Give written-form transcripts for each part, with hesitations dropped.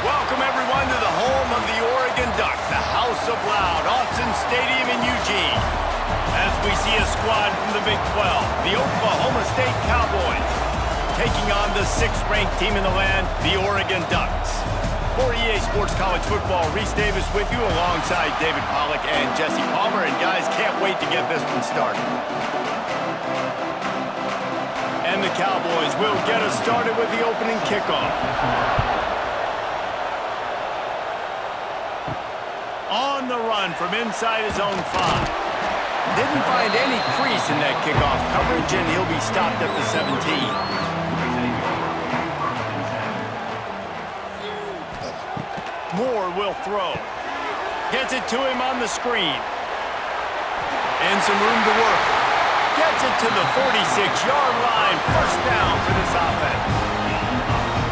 Welcome, everyone, to the home of the Oregon Ducks, the House of Loud, Autzen Stadium in Eugene. As we see a squad from the Big 12, the Oklahoma State Cowboys, taking on the 6th-ranked team in the land, the Oregon Ducks. For EA Sports College Football, Reese Davis with you alongside David Pollack and Jesse Palmer. And guys, can't wait to get this one started. And the Cowboys will get us started with the opening kickoff. On the run from inside his own 5. Didn't find any crease in that kickoff coverage, and he'll be stopped at the 17. Moore will throw. Gets it to him on the screen. And some room to work. Gets it to the 46-yard line. First down for this offense.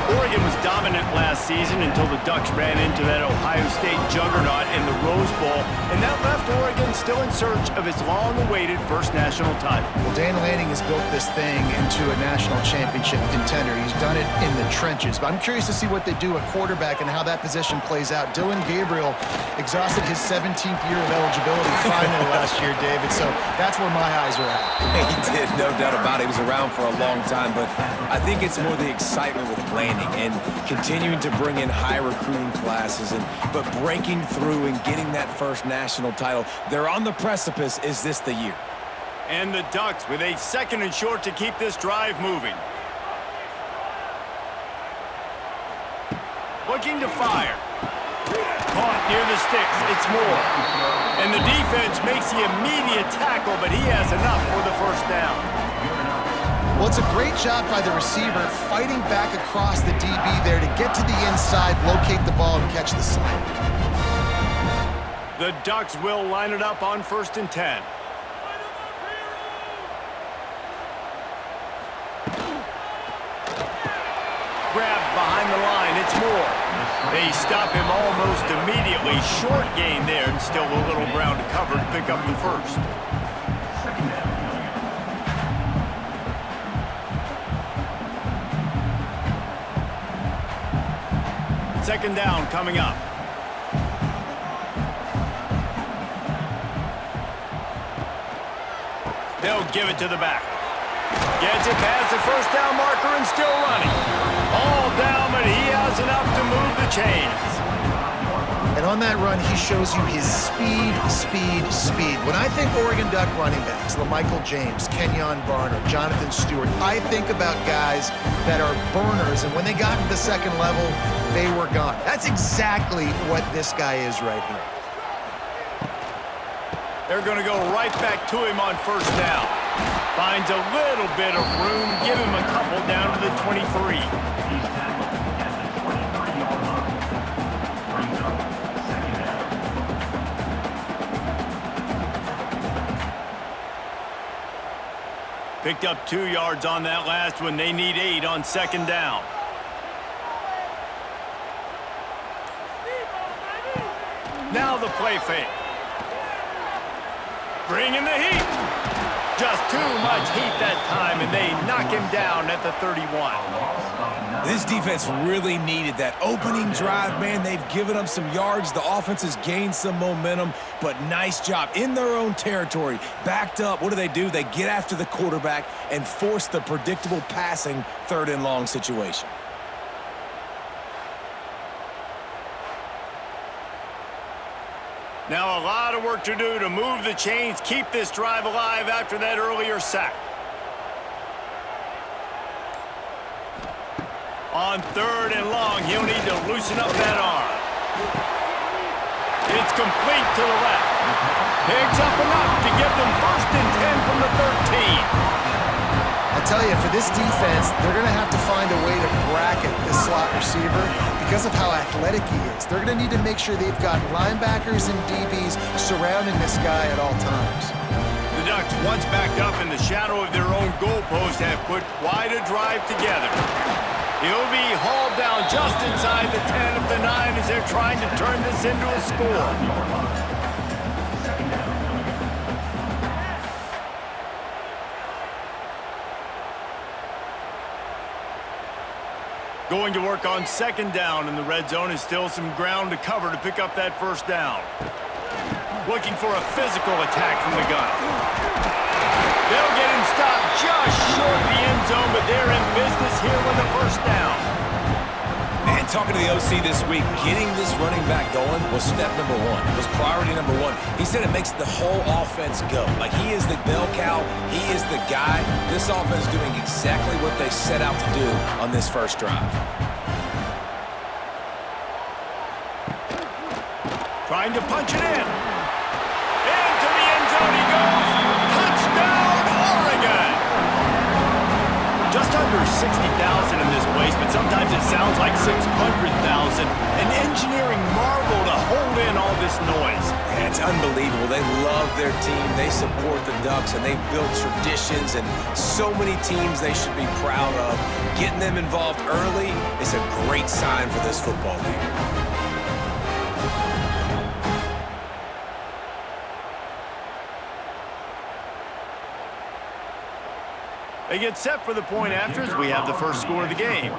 Oregon was dominant last season until the Ducks ran into that Ohio State juggernaut in the Rose Bowl, and that left Oregon still in search of its long-awaited first national title. Well, Dan Lanning has built this thing into a national championship contender. He's done it in the trenches, but I'm curious to see what they do at quarterback and how that position plays out. Dylan Gabriel exhausted his 17th year of eligibility finally last year, David, so that's where my eyes are at. He did, no doubt about it. He was around for a long time, but I think it's more the excitement with Lanning and continuing to bring in high recruiting classes, but breaking through and getting that first national title. They're on the precipice. Is this the year? And the Ducks with a 2nd and short to keep this drive moving. Looking to fire. Caught near the sticks. It's Moore. And the defense makes the immediate tackle, but he has enough for the first down. Well, it's a great job by the receiver fighting back across the DB there to get to the inside, locate the ball, and catch the slant. The Ducks will line it up on 1st and 10. Grabbed behind the line, it's Moore. They stop him almost immediately. Short gain there, and still a little ground to cover to pick up the first. Second down coming up. They'll give it to the back. Gets it past the first down marker and still running. All down, but he has enough to move the chains. And on that run, he shows you his speed. When I think Oregon Duck running backs, LaMichael James, Kenyon Barner, Jonathan Stewart, I think about guys that are burners, and when they got to the second level, they were gone. That's exactly what this guy is right here. They're going to go right back to him on first down. Finds a little bit of room. Give him a couple down to the 23. Picked up 2 yards on that last one. They need 8 on second down. Now the play fake. Bring in the heat. Just too much heat that time, and they knock him down at the 31. This defense really needed that opening drive, man. They've given them some yards. The offense has gained some momentum, but nice job in their own territory. Backed up. What do? They get after the quarterback and force the predictable passing 3rd and long situation. Now a lot of work to do to move the chains, keep this drive alive after that earlier sack. On 3rd and long, he'll need to loosen up that arm. It's complete to the left. Picks up enough to give them 1st and 10 from the 13. I'll tell you, for this defense, they're going to have to find a way to bracket this slot receiver because of how athletic he is. They're going to need to make sure they've got linebackers and DBs surrounding this guy at all times. The Ducks, once backed up in the shadow of their own goalpost, have put quite a drive together. He'll be hauled down just inside the 10 of the 9 as they're trying to turn this into a score. Going to work on second down, and the red zone is still some ground to cover to pick up that first down. Looking for a physical attack from the gun. They'll get him stopped just short of the end zone, but they're in business here with a first down. And talking to the OC this week, getting this running back going was step number one. It was priority number one. He said it makes the whole offense go. Like, he is the bell cow. He is the guy. This offense is doing exactly what they set out to do on this first drive. Trying to punch it in. Into the end zone he goes. Touchdown, Oregon! Just under 60,000 in this place, but sometimes it sounds like 600,000. An engineering marvel to hold in all this noise. Yeah, it's unbelievable. They love their team. They support the Ducks, and they've built traditions and so many teams they should be proud of. Getting them involved early is a great sign for this football league. They get set for the point after as we have the first score of the game.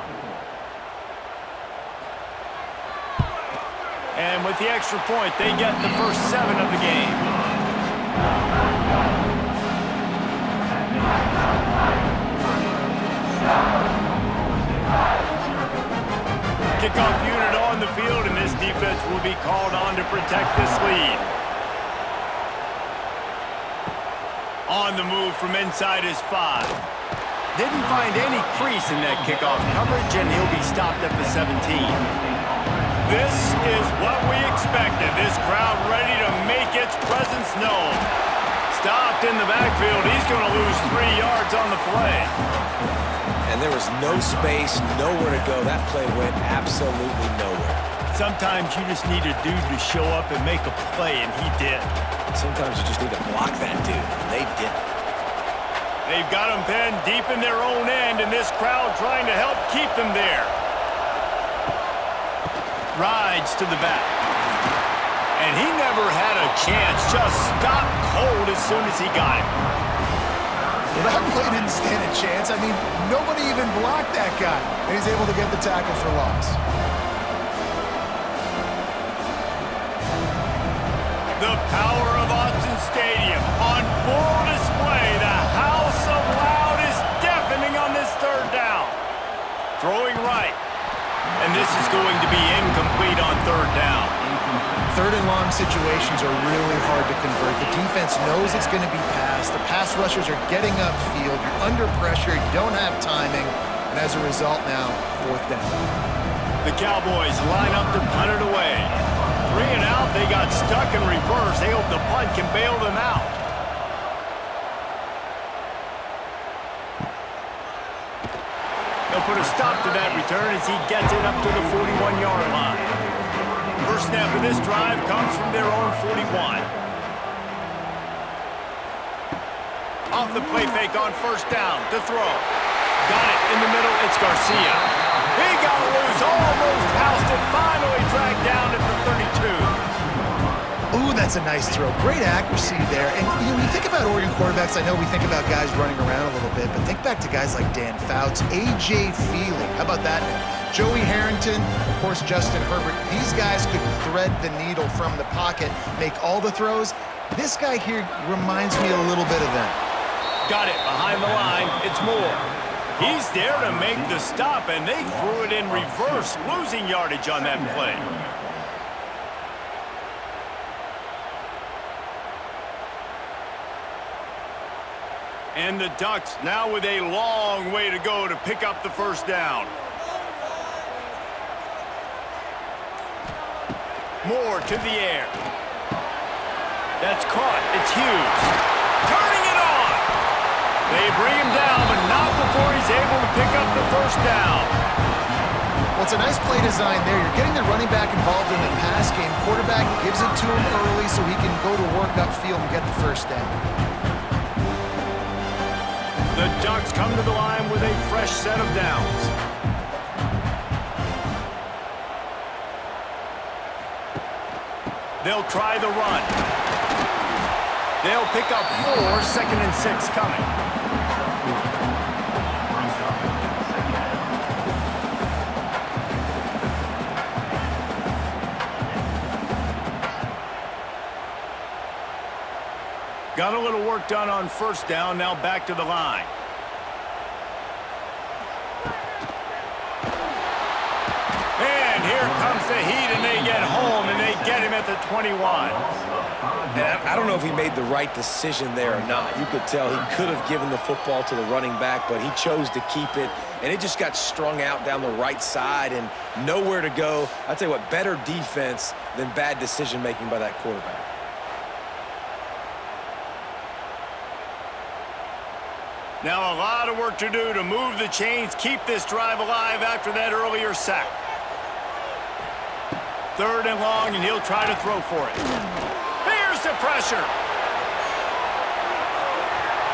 And with the extra point, they get the first 7 of the game. Kickoff unit on the field, and this defense will be called on to protect this lead. On the move from inside his 5. Didn't find any crease in that kickoff coverage, and he'll be stopped at the 17. This is what we expected. This crowd ready to make its presence known. Stopped in the backfield. He's going to lose 3 yards on the play. And there was no space, nowhere to go. That play went absolutely nowhere. Sometimes you just need a dude to show up and make a play, and he did. Sometimes you just need to block that dude, and they didn't. They've got him pinned deep in their own end, and this crowd trying to help keep them there. Rides to the back. And he never had a chance. Just stopped cold as soon as he got it. Well, that play didn't stand a chance. I mean, nobody even blocked that guy. And he's able to get the tackle for loss. The power of Autzen Stadium on full display. The house of loud is deafening on this third down. Throwing right. And this is going to be incomplete on third down. Third and long situations are really hard to convert. The defense knows it's going to be passed. The pass rushers are getting upfield. You're under pressure. You don't have timing. And as a result now, fourth down. The Cowboys line up to punt it away. 3 and out, they got stuck in reverse. They hope the punt can bail them out. They'll put a stop to that return as he gets it up to the 41-yard line. First snap of this drive comes from their own 41. Off the play fake on first down to throw. Got it in the middle, it's Garcia. He got loose, almost housed it, finally dragged down at the 32. Ooh, that's a nice throw. Great accuracy there. And you know, when you think about Oregon quarterbacks, I know we think about guys running around a little bit, but think back to guys like Dan Fouts, A.J. Feely. How about that? Joey Harrington, of course, Justin Herbert. These guys could thread the needle from the pocket, make all the throws. This guy here reminds me a little bit of them. Got it behind the line. It's Moore. He's there to make the stop, and they threw it in reverse, losing yardage on that play. And the Ducks now with a long way to go to pick up the first down. Moore to the air. That's caught. It's Hughes. Turning it on. They bring him down, but not before he's able to pick up the first down. Well, it's a nice play design there. You're getting the running back involved in the pass game. Quarterback gives it to him early so he can go to work upfield and get the first down. The Ducks come to the line with a fresh set of downs. They'll try the run. They'll pick up 4, 2nd and 6 coming. Got a little work done on first down, now back to the line. And here comes the heat, and they get home, and they get him at the 21. And I don't know if he made the right decision there or not. You could tell he could have given the football to the running back, but he chose to keep it, and it just got strung out down the right side and nowhere to go. I'll tell you what, better defense than bad decision-making by that quarterback. Now a lot of work to do to move the chains, keep this drive alive after that earlier sack. 3rd and long, and he'll try to throw for it. Here's the pressure.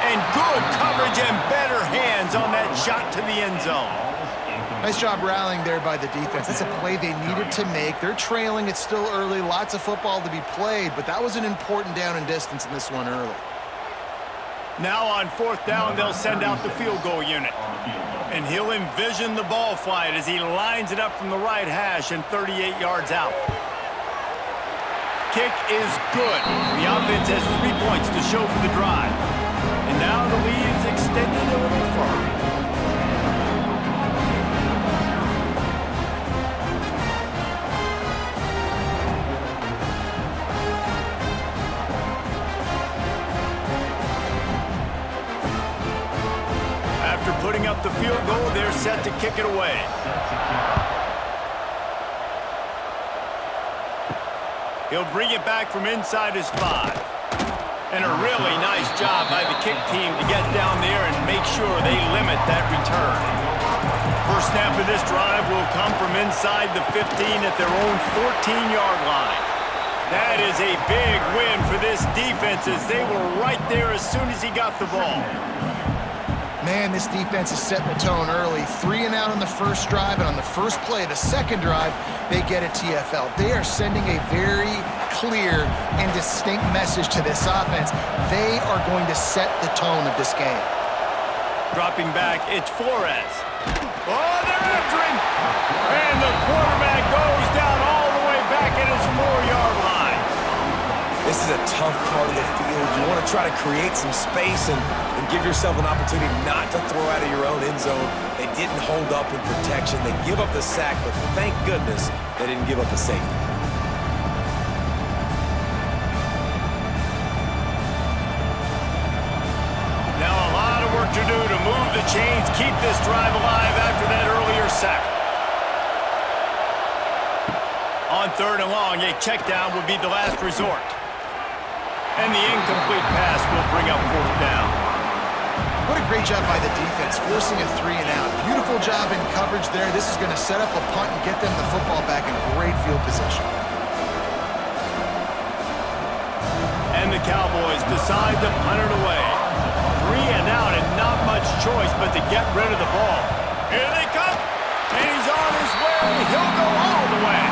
And good coverage and better hands on that shot to the end zone. Nice job rallying there by the defense. That's a play they needed to make. They're trailing. It's still early. Lots of football to be played, but that was an important down and distance in this one early. Now on 4th down, they'll send out the field goal unit. And he'll envision the ball flight as he lines it up from the right hash and 38 yards out. Kick is good. The offense has 3 points to show for the drive. And now the lead is extended a little further. After putting up the field goal, they're set to kick it away. He'll bring it back from inside his 5. And a really nice job by the kick team to get down there and make sure they limit that return. First snap of this drive will come from inside the 15 at their own 14-yard line. That is a big win for this defense as they were right there as soon as he got the ball. Man, this defense is setting the tone early. 3 and out on the first drive, and on the first play of the second drive, they get a TFL. They are sending a very clear and distinct message to this offense. They are going to set the tone of this game. Dropping back, it's Flores. Oh, they're after him! And the quarterback goes down all the way back at his 4-yard line. This is a tough part of the field. You want to try to create some space and give yourself an opportunity not to throw out of your own end zone. They didn't hold up in protection. They give up the sack, but thank goodness they didn't give up the safety. Now a lot of work to do to move the chains, keep this drive alive after that earlier sack. On 3rd and long, a check down would be the last resort. And the incomplete pass will bring up 4th down. What a great job by the defense, forcing a 3 and out. Beautiful job in coverage there. This is going to set up a punt and get them the football back in great field position. And the Cowboys decide to punt it away. 3 and out and not much choice but to get rid of the ball. Here they come. And he's on his way. He'll go all the way.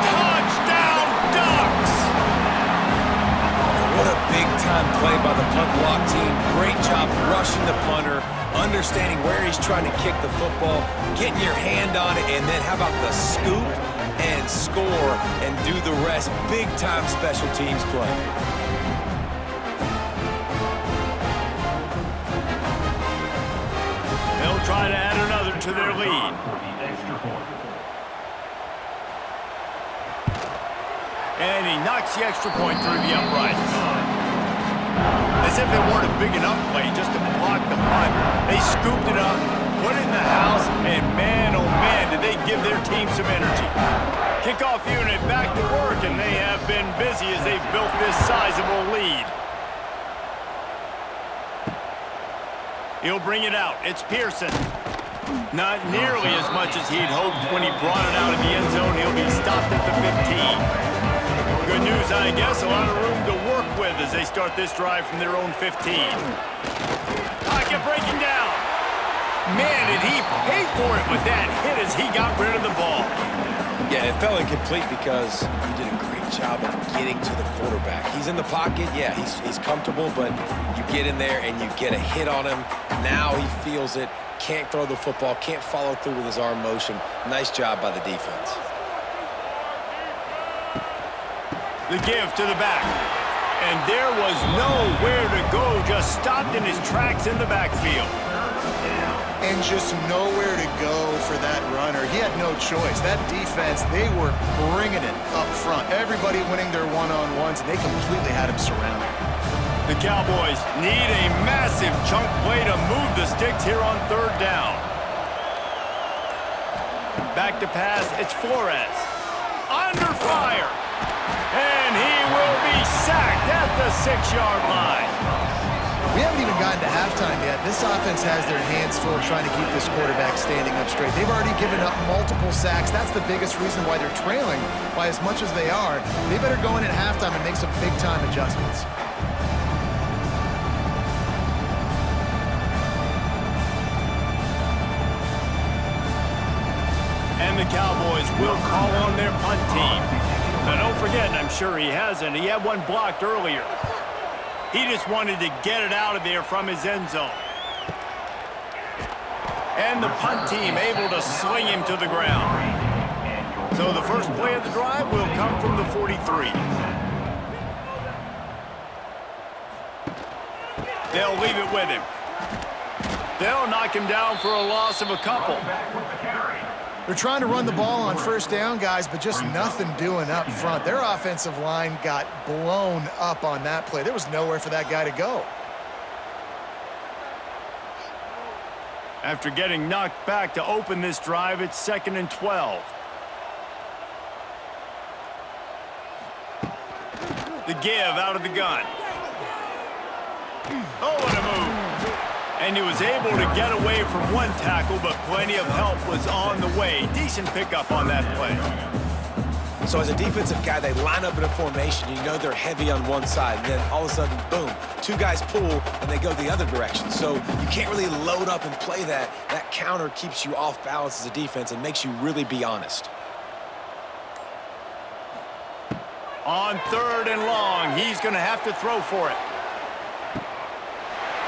Touchdown, Ducks! What a big-time play by the punt block team. Great job rushing the punter, understanding where he's trying to kick the football, getting your hand on it, and then how about the scoop and score and do the rest. Big-time special teams play. They'll try to add another to their lead. And he knocks the extra point through the uprights. As if it weren't a big enough play just to block the punt. They scooped it up, put it in the house, and man, oh man, did they give their team some energy. Kickoff unit back to work, and they have been busy as they've built this sizable lead. He'll bring it out. It's Pearson. Not nearly as much as he'd hoped when he brought it out of the end zone. He'll be stopped at the 15. Good news, I guess. A lot of room to work with as they start this drive from their own 15. Pocket breaking down. Man, did he pay for it with that hit as he got rid of the ball. Yeah, it felt incomplete because he did a great job of getting to the quarterback. He's in the pocket. Yeah, he's comfortable, but you get in there and you get a hit on him. Now he feels it. Can't throw the football. Can't follow through with his arm motion. Nice job by the defense. The give to the back. And there was nowhere to go, just stopped in his tracks in the backfield. And just nowhere to go for that runner. He had no choice. That defense, they were bringing it up front. Everybody winning their one-on-ones, and they completely had him surrounded. The Cowboys need a massive chunk play to move the sticks here on third down. Back to pass, it's Flores. Under fire. And he will be sacked at the 6-yard line. We haven't even gotten to halftime yet. This offense has their hands full trying to keep this quarterback standing up straight. They've already given up multiple sacks. That's the biggest reason why they're trailing by as much as they are. They better go in at halftime and make some big-time adjustments. And the Cowboys will call on their punt team. Now, don't forget, and I'm sure he hasn't, he had one blocked earlier. He just wanted to get it out of there from his end zone. And the punt team able to sling him to the ground. So the first play of the drive will come from the 43. They'll leave it with him. They'll knock him down for a loss of a couple. They're trying to run the ball on first down, guys, but just nothing doing up front. Their offensive line got blown up on that play. There was nowhere for that guy to go. After getting knocked back to open this drive, it's 2nd and 12. The give out of the gun. Oh, what a move. And he was able to get away from one tackle, but plenty of help was on the way. Decent pickup on that play. So as a defensive guy, they line up in a formation. You know they're heavy on one side. And then all of a sudden, boom, 2 guys pull, and they go the other direction. So you can't really load up and play that. That counter keeps you off balance as a defense and makes you really be honest. On 3rd and long, he's going to have to throw for it.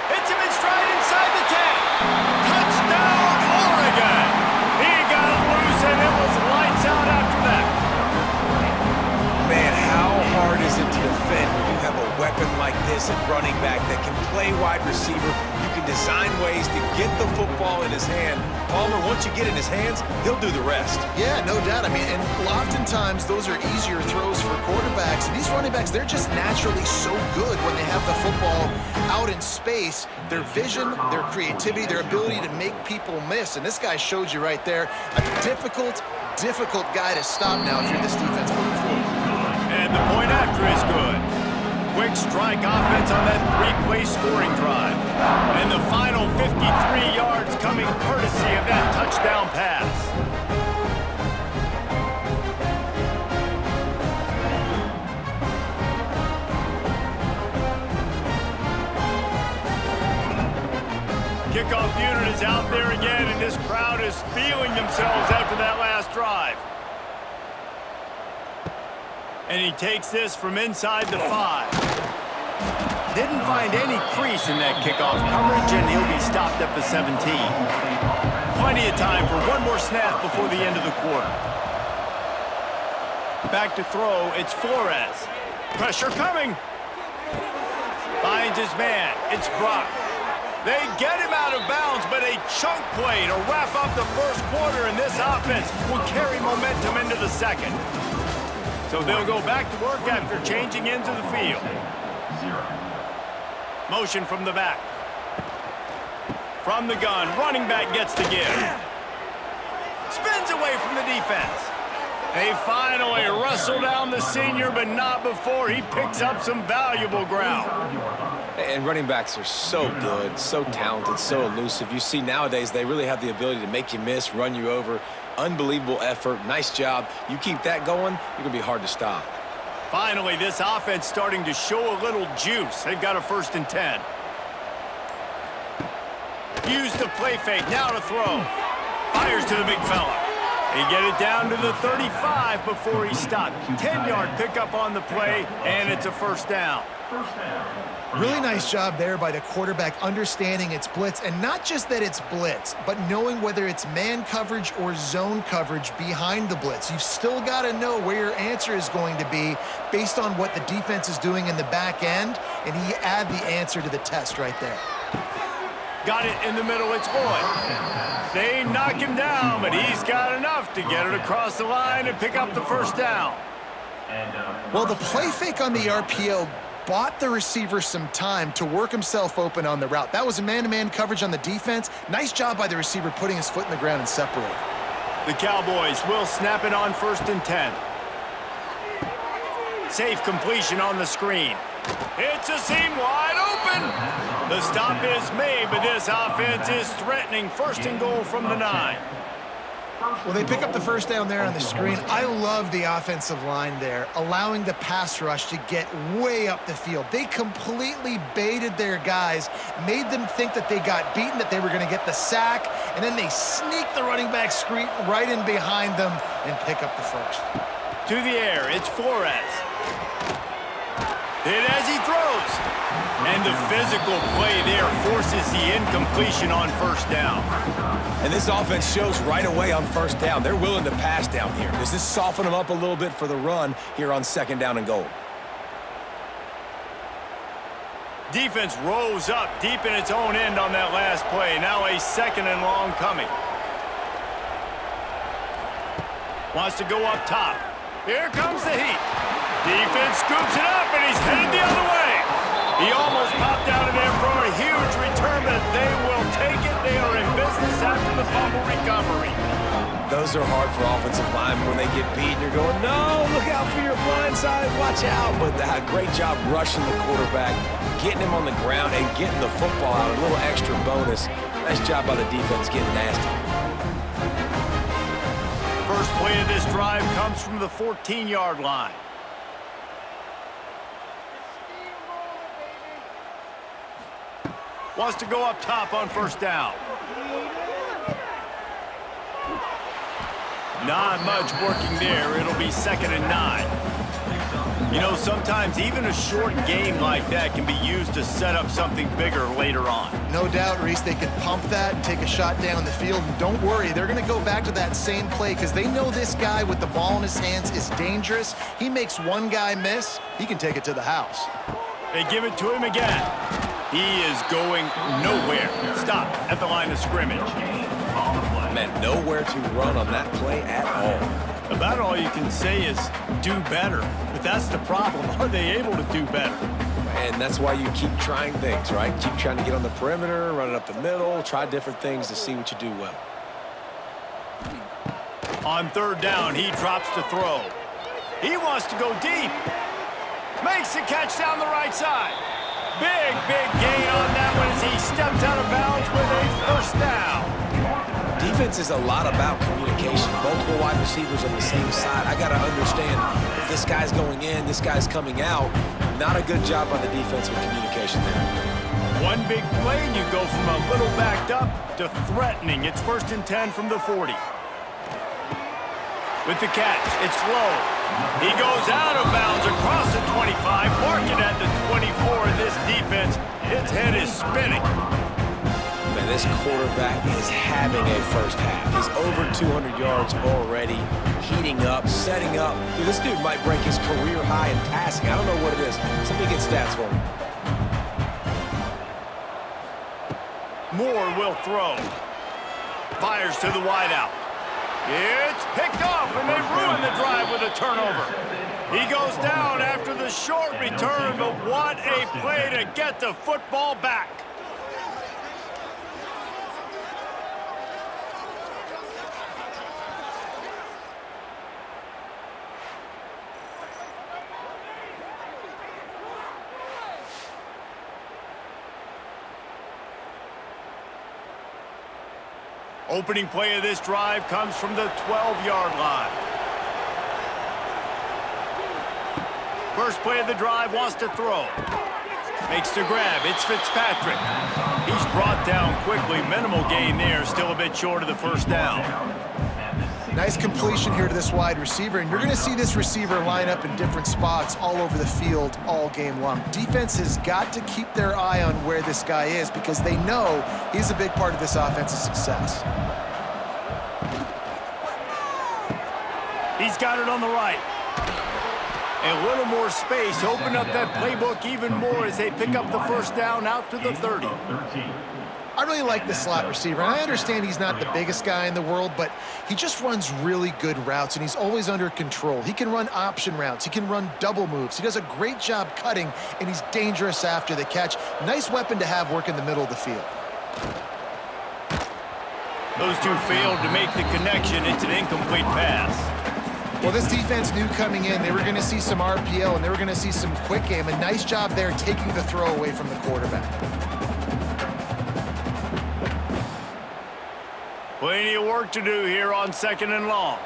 Hits him in stride inside the 10. Touchdown, Oregon. He got it loose, and it was lights out after that. Man, how hard is it to defend when you have a weapon like this at running back that can play wide receiver? You can design ways to get the football in his hand. Palmer, once you get in his hands, he'll do the rest. Yeah, no doubt. I mean, and oftentimes those are easier throws for quarterbacks. And these running backs, they're just naturally so good when they have the football out in space. Their vision, their creativity, their ability to make people miss. And this guy showed you right there, a difficult guy to stop now if you're this defense moving forward. And the point after is good. Quick strike offense on that 3-play scoring drive. And the final 53 yards coming courtesy of that touchdown pass. Kickoff unit is out there again, and this crowd is feeling themselves after that last drive. And he takes this from inside the 5. Didn't find any crease in that kickoff coverage, and he'll be stopped at the 17. Plenty of time for one more snap before the end of the quarter. Back to throw, it's Flores. Pressure coming. Finds his man, it's Brock. They get him out of bounds, but a chunk play to wrap up the first quarter, and this offense will carry momentum into the second. So they'll go back to work after changing into the field. Motion from the back. From the gun, running back gets the give. Spins away from the defense. They finally wrestle down the senior, but not before he picks up some valuable ground. And running backs are so good, so talented, so elusive. You see nowadays they really have the ability to make you miss, run you over. Unbelievable effort. Nice job. You keep that going, you're going to be hard to stop. Finally, this offense starting to show a little juice. They've got a 1st and 10. Use the play fake. Now to throw. Fires to the big fella. He get it down to the 35 before he stopped. 10-yard pickup on the play, and it's a first down. Really nice job there by the quarterback understanding it's blitz, and not just that it's blitz, but knowing whether it's man coverage or zone coverage behind the blitz. You've still got to know where your answer is going to be based on what the defense is doing in the back end, and he add the answer to the test right there. Got it in the middle, it's Boyd. They knock him down, but he's got enough to get it across the line and pick up the first down. Well, the play fake on the RPO bought the receiver some time to work himself open on the route. That was a man-to-man coverage on the defense. Nice job by the receiver putting his foot in the ground and separating. The Cowboys will snap it on 1st and 10. Safe completion on the screen. It's a seam wide open. The stop is made, but this offense is threatening 1st and goal from the 9. Well, they pick up the first down there on the screen. I love the offensive line there, allowing the pass rush to get way up the field. They completely baited their guys, made them think that they got beaten, that they were going to get the sack, and then they sneak the running back screen right in behind them and pick up the first. To the air, it's Flores. Hit as he throws. And the physical play there forces the incompletion on 1st down. And this offense shows right away on 1st down. They're willing to pass down here. Does this soften them up a little bit for the run here on 2nd down and goal? Defense rose up deep in its own end on that last play. Now a 2nd and long coming. Wants to go up top. Here comes the heat. Defense scoops it up, and he's headed the other way. He almost popped out of there for a huge return, but they will take it. They are in business after the fumble recovery. Those are hard for offensive linemen when they get beat. You're going, no, look out for your blind side, watch out. But great job rushing the quarterback, getting him on the ground, and getting the football out. A little extra bonus. Nice job by the defense getting nasty. First play of this drive comes from the 14-yard line. Wants to go up top on 1st down. Not much working there. It'll be 2nd and 9. You know, sometimes even a short game like that can be used to set up something bigger later on. No doubt, Reese, they can pump that and take a shot down the field. And don't worry, they're going to go back to that same play because they know this guy with the ball in his hands is dangerous. He makes one guy miss, he can take it to the house. They give it to him again. He is going nowhere. Stop at the line of scrimmage. Man, nowhere to run on that play at all. About all you can say is do better. But that's the problem. Are they able to do better? And that's why you keep trying things, right? Keep trying to get on the perimeter, run it up the middle, try different things to see what you do well. On 3rd down, he drops to throw. He wants to go deep. Makes the catch down the right side. Big gain on that one as he steps out of bounds with a 1st down. Defense is a lot about communication. Multiple wide receivers on the same side. I got to understand if this guy's going in, this guy's coming out. Not a good job on the defense with communication there. One big play, and you go from a little backed up to threatening. It's 1st and 10 from the 40. With the catch, it's low. He goes out of bounds across the 25, marking at the 24. This defense, its head is spinning. Man, this quarterback is having a 1st half. He's over 200 yards already, heating up, setting up. Dude, this dude might break his career high in passing. I don't know what it is. Somebody get stats for him. Moore will throw. Fires to the wideout. It's picked off, and they ruin the drive with a turnover. He goes down after the short return, but what a play to get the football back. Opening play of this drive comes from the 12-yard line. First play of the drive, wants to throw. Makes the grab. It's Fitzpatrick. He's brought down quickly. Minimal gain there. Still a bit short of the 1st down. Nice completion here to this wide receiver, and you're going to see this receiver line up in different spots all over the field all game long. Defense has got to keep their eye on where this guy is because they know he's a big part of this offense's success. He's got it on the right. A little more space, open up that playbook even more as they pick up the first down out to the 30. I really like this slot receiver, and I understand he's not the biggest guy in the world, but he just runs really good routes, and he's always under control. He can run option routes. He can run double moves. He does a great job cutting, and he's dangerous after the catch. Nice weapon to have work in the middle of the field. Those two failed to make the connection. It's an incomplete pass. Well, this defense knew coming in they were going to see some RPO, and they were going to see some quick game. A nice job there taking the throw away from the quarterback. Plenty of work to do here on 2nd and long.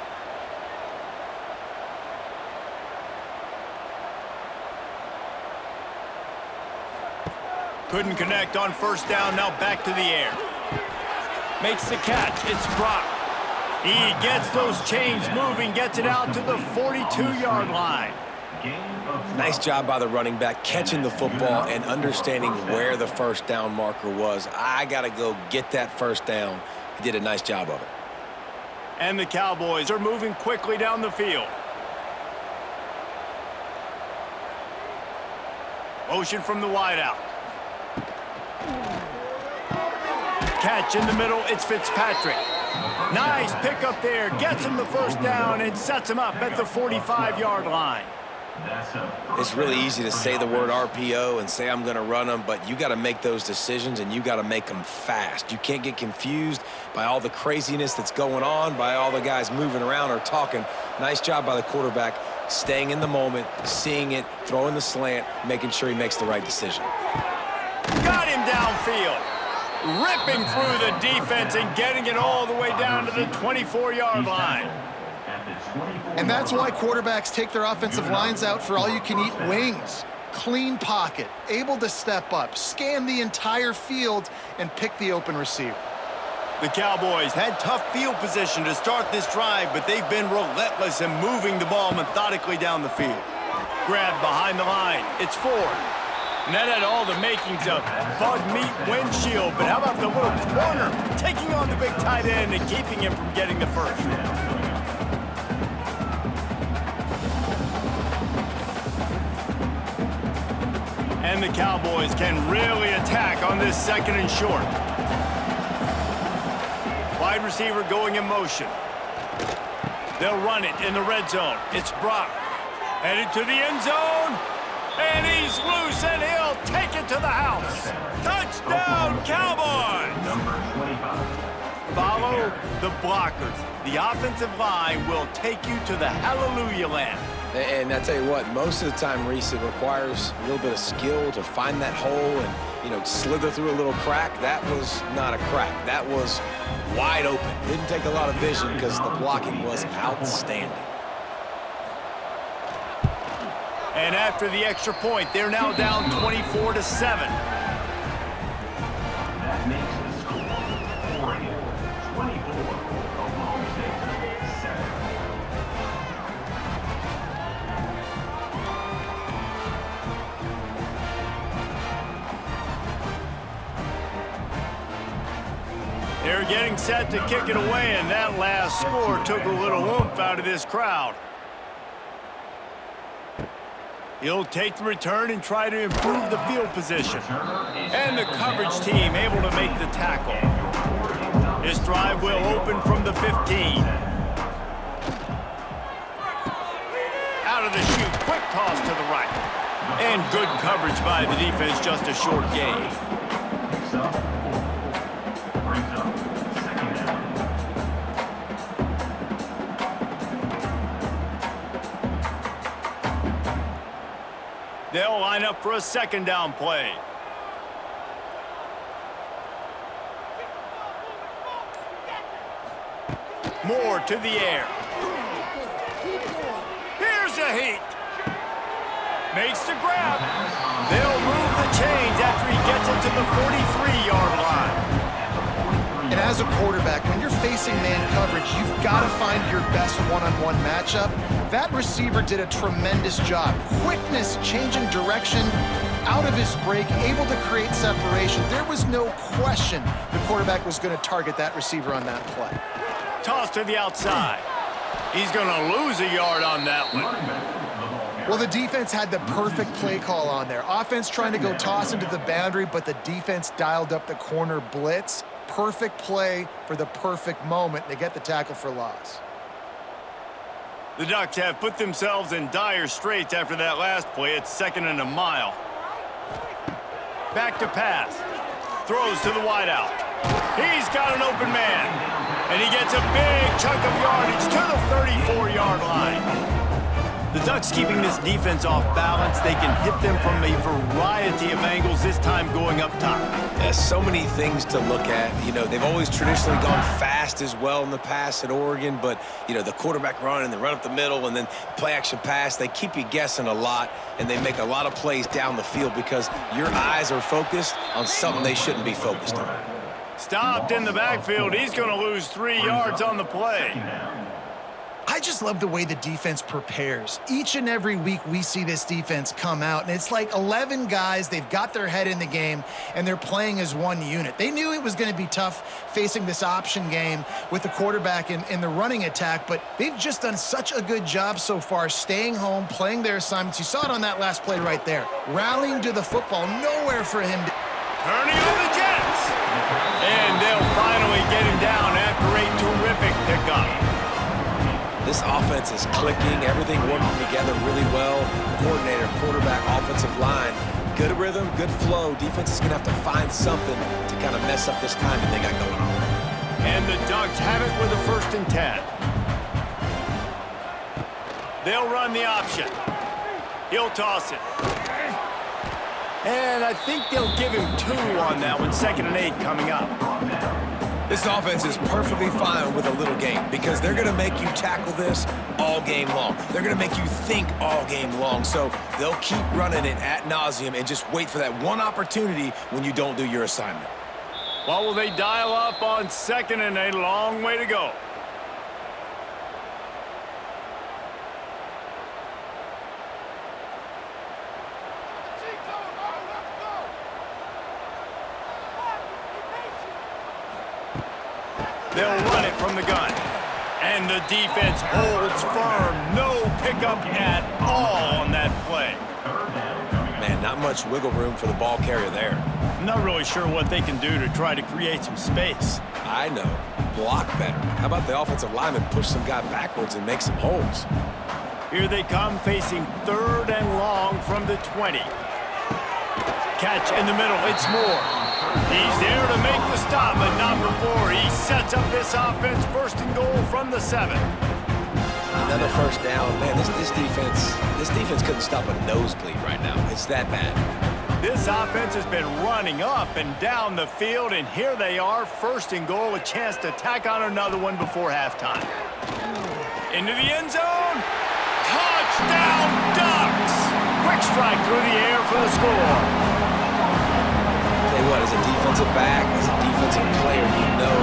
Couldn't connect on 1st down, now back to the air. Makes the catch, it's Brock. He gets those chains moving, gets it out to the 42-yard line. Nice job by the running back, catching the football and understanding where the 1st down marker was. I got to go get that 1st down. He did a nice job of it. And the Cowboys are moving quickly down the field. Motion from the wideout. Catch in the middle, it's Fitzpatrick. Nice pickup there, gets him the 1st down and sets him up at the 45-yard line. It's really easy to say the word RPO and say I'm going to run them, but you got to make those decisions and you got to make them fast. You can't get confused by all the craziness that's going on, by all the guys moving around or talking. Nice job by the quarterback, staying in the moment, seeing it, throwing the slant, making sure he makes the right decision. Got him downfield, ripping through the defense and getting it all the way down to the 24-yard line. And that's why quarterbacks take their offensive lines out for all-you-can-eat wings. Clean pocket, able to step up, scan the entire field, and pick the open receiver. The Cowboys had tough field position to start this drive, but they've been relentless in moving the ball methodically down the field. Grab behind the line. It's Ford. And that had all the makings of bug meat windshield, but how about the little corner taking on the big tight end and keeping him from getting the first? And the Cowboys can really attack on this 2nd and short. Wide receiver going in motion. They'll run it in the red zone. It's Brock. Headed to the end zone. And he's loose, and he'll take it to the house. Touchdown, Cowboys! Follow the blockers. The offensive line will take you to the hallelujah land. And I tell you what, most of the time, Reese, it requires a little bit of skill to find that hole and, slither through a little crack. That was not a crack. That was wide open. Didn't take a lot of vision because the blocking was outstanding. And after the extra point, they're now down 24-7. That makes the score Oregon 24, Oklahoma State 7. They're getting set to kick it away, and that last score took a little oomph out of this crowd. He'll take the return and try to improve the field position. And the coverage team able to make the tackle. This drive will open from the 15. Out of the chute, quick toss to the right. And good coverage by the defense, just a short gain. They'll line up for a 2nd down play. Moore to the air. Here's a heat. Makes the grab. They'll move the chains after he gets it to the 43-yard line. And as a quarterback, when you're facing man coverage, you've got to find your best one-on-one matchup. That receiver did a tremendous job. Quickness, changing direction, out of his break, able to create separation. There was no question the quarterback was going to target that receiver on that play. Toss to the outside. He's going to lose a yard on that one. Well, the defense had the perfect play call on there. Offense trying to go toss into the boundary, but the defense dialed up the corner blitz. Perfect play for the perfect moment to get the tackle for loss. The Ducks have put themselves in dire straits after that last play. It's 2nd and a mile. Back to pass. Throws to the wideout. He's got an open man. And he gets a big chunk of yardage to the 34-yard line. The Ducks keeping this defense off balance. They can hit them from a variety of angles, this time going up top. There's so many things to look at. You know, they've always traditionally gone fast as well in the past at Oregon, but, you know, the quarterback run and the run up the middle and then play-action pass, they keep you guessing a lot, and they make a lot of plays down the field because your eyes are focused on something they shouldn't be focused on. Stopped in the backfield. He's going to lose 3 yards on the play. I just love the way the defense prepares. Each and every week we see this defense come out, and it's like 11 guys, they've got their head in the game, and they're playing as one unit. They knew it was going to be tough facing this option game with the quarterback in the running attack, but they've just done such a good job so far staying home, playing their assignments. You saw it on that last play right there. Rallying to the football, nowhere for him to... Turning on the Jets. And they'll finally get him down after a terrific pickup. This offense is clicking, everything working together really well. Coordinator, quarterback, offensive line, good rhythm, good flow. Defense is going to have to find something to kind of mess up this timing they got going on. And the Ducks have it with a 1st and 10. They'll run the option. He'll toss it. And I think they'll give him 2 on that one. 2nd and 8 coming up. This offense is perfectly fine with a little game because they're going to make you tackle this all game long. They're going to make you think all game long. So they'll keep running it ad nauseum and just wait for that one opportunity when you don't do your assignment. What will they dial up on 2nd and a long way to go? They'll run it from the gun. And the defense holds firm. No pickup at all on that play. Man, not much wiggle room for the ball carrier there. I'm not really sure what they can do to try to create some space. I know. Block better. How about the offensive lineman push some guy backwards and make some holes? Here they come facing 3rd and long from the 20. Catch in the middle. It's Moore. He's there to make the stop, but not before. He sets up this offense 1st and goal from the 7. Another 1st down. Man, this defense couldn't stop a nosebleed right now. It's that bad. This offense has been running up and down the field, and here they are, 1st and goal, a chance to tack on another one before halftime. Into the end zone. Touchdown, Ducks! Quick strike through the air for the score. What, as a defensive back, as a defensive player, you know,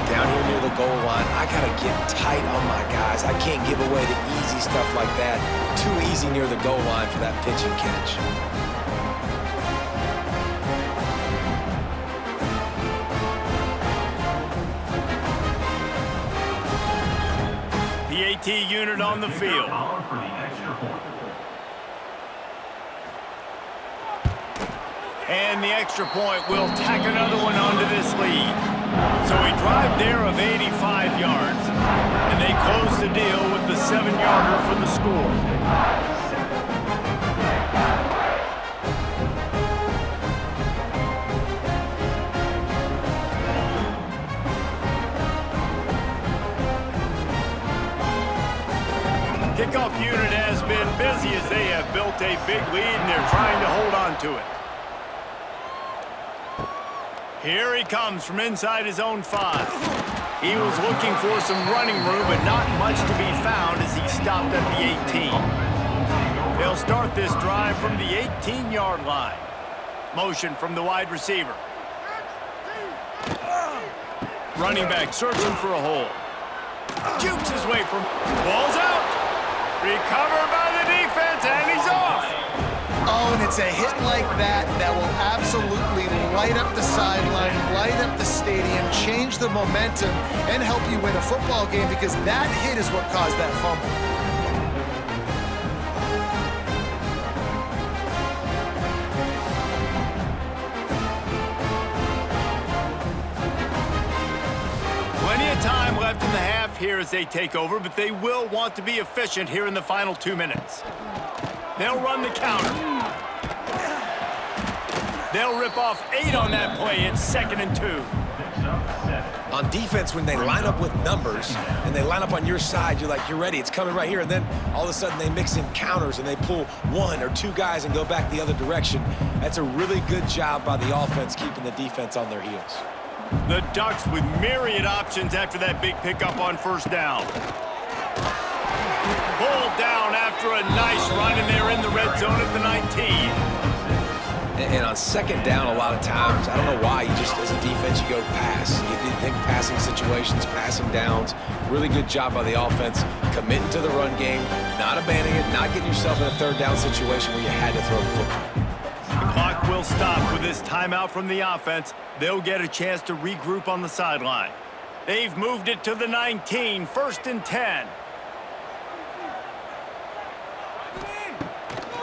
down here near the goal line, I got to get tight on my guys. I can't give away the easy stuff like that. Too easy near the goal line for that pitch and catch. The AT unit on the field. And the extra point will tack another one onto this lead. So a drive there of 85 yards. And they close the deal with the 7-yarder for the score. Kickoff unit has been busy as they have built a big lead and they're trying to hold on to it. Here he comes from inside his own 5. He was looking for some running room, but not much to be found as he stopped at the 18. They'll start this drive from the 18-yard line. Motion from the wide receiver. Running back searching for a hole. Jukes his way from... Ball's out. Recovered by the defense, and he's off. Oh, and it's a hit like that that will absolutely light up the sideline, light up the stadium, change the momentum, and help you win a football game, because that hit is what caused that fumble. Plenty of time left in the half here as they take over, but they will want to be efficient here in the final 2 minutes. They'll run the counter. They'll rip off 8 on that play. It's 2nd and 2. On defense, when they line up with numbers and they line up on your side, you're like, you're ready, it's coming right here. And then all of a sudden they mix in counters and they pull 1 or 2 guys and go back the other direction. That's a really good job by the offense keeping the defense on their heels. The Ducks with myriad options after that big pickup on first down. Pulled down after a nice run, and they're in the red zone at the 19. And on second down, a lot of times, I don't know why, you just, as a defense, you go pass. You think passing situations, passing downs. Really good job by the offense, committing to the run game, not abandoning it, not getting yourself in a third down situation where you had to throw the football. The clock will stop with this timeout from the offense. They'll get a chance to regroup on the sideline. They've moved it to the 19, 1st and 10.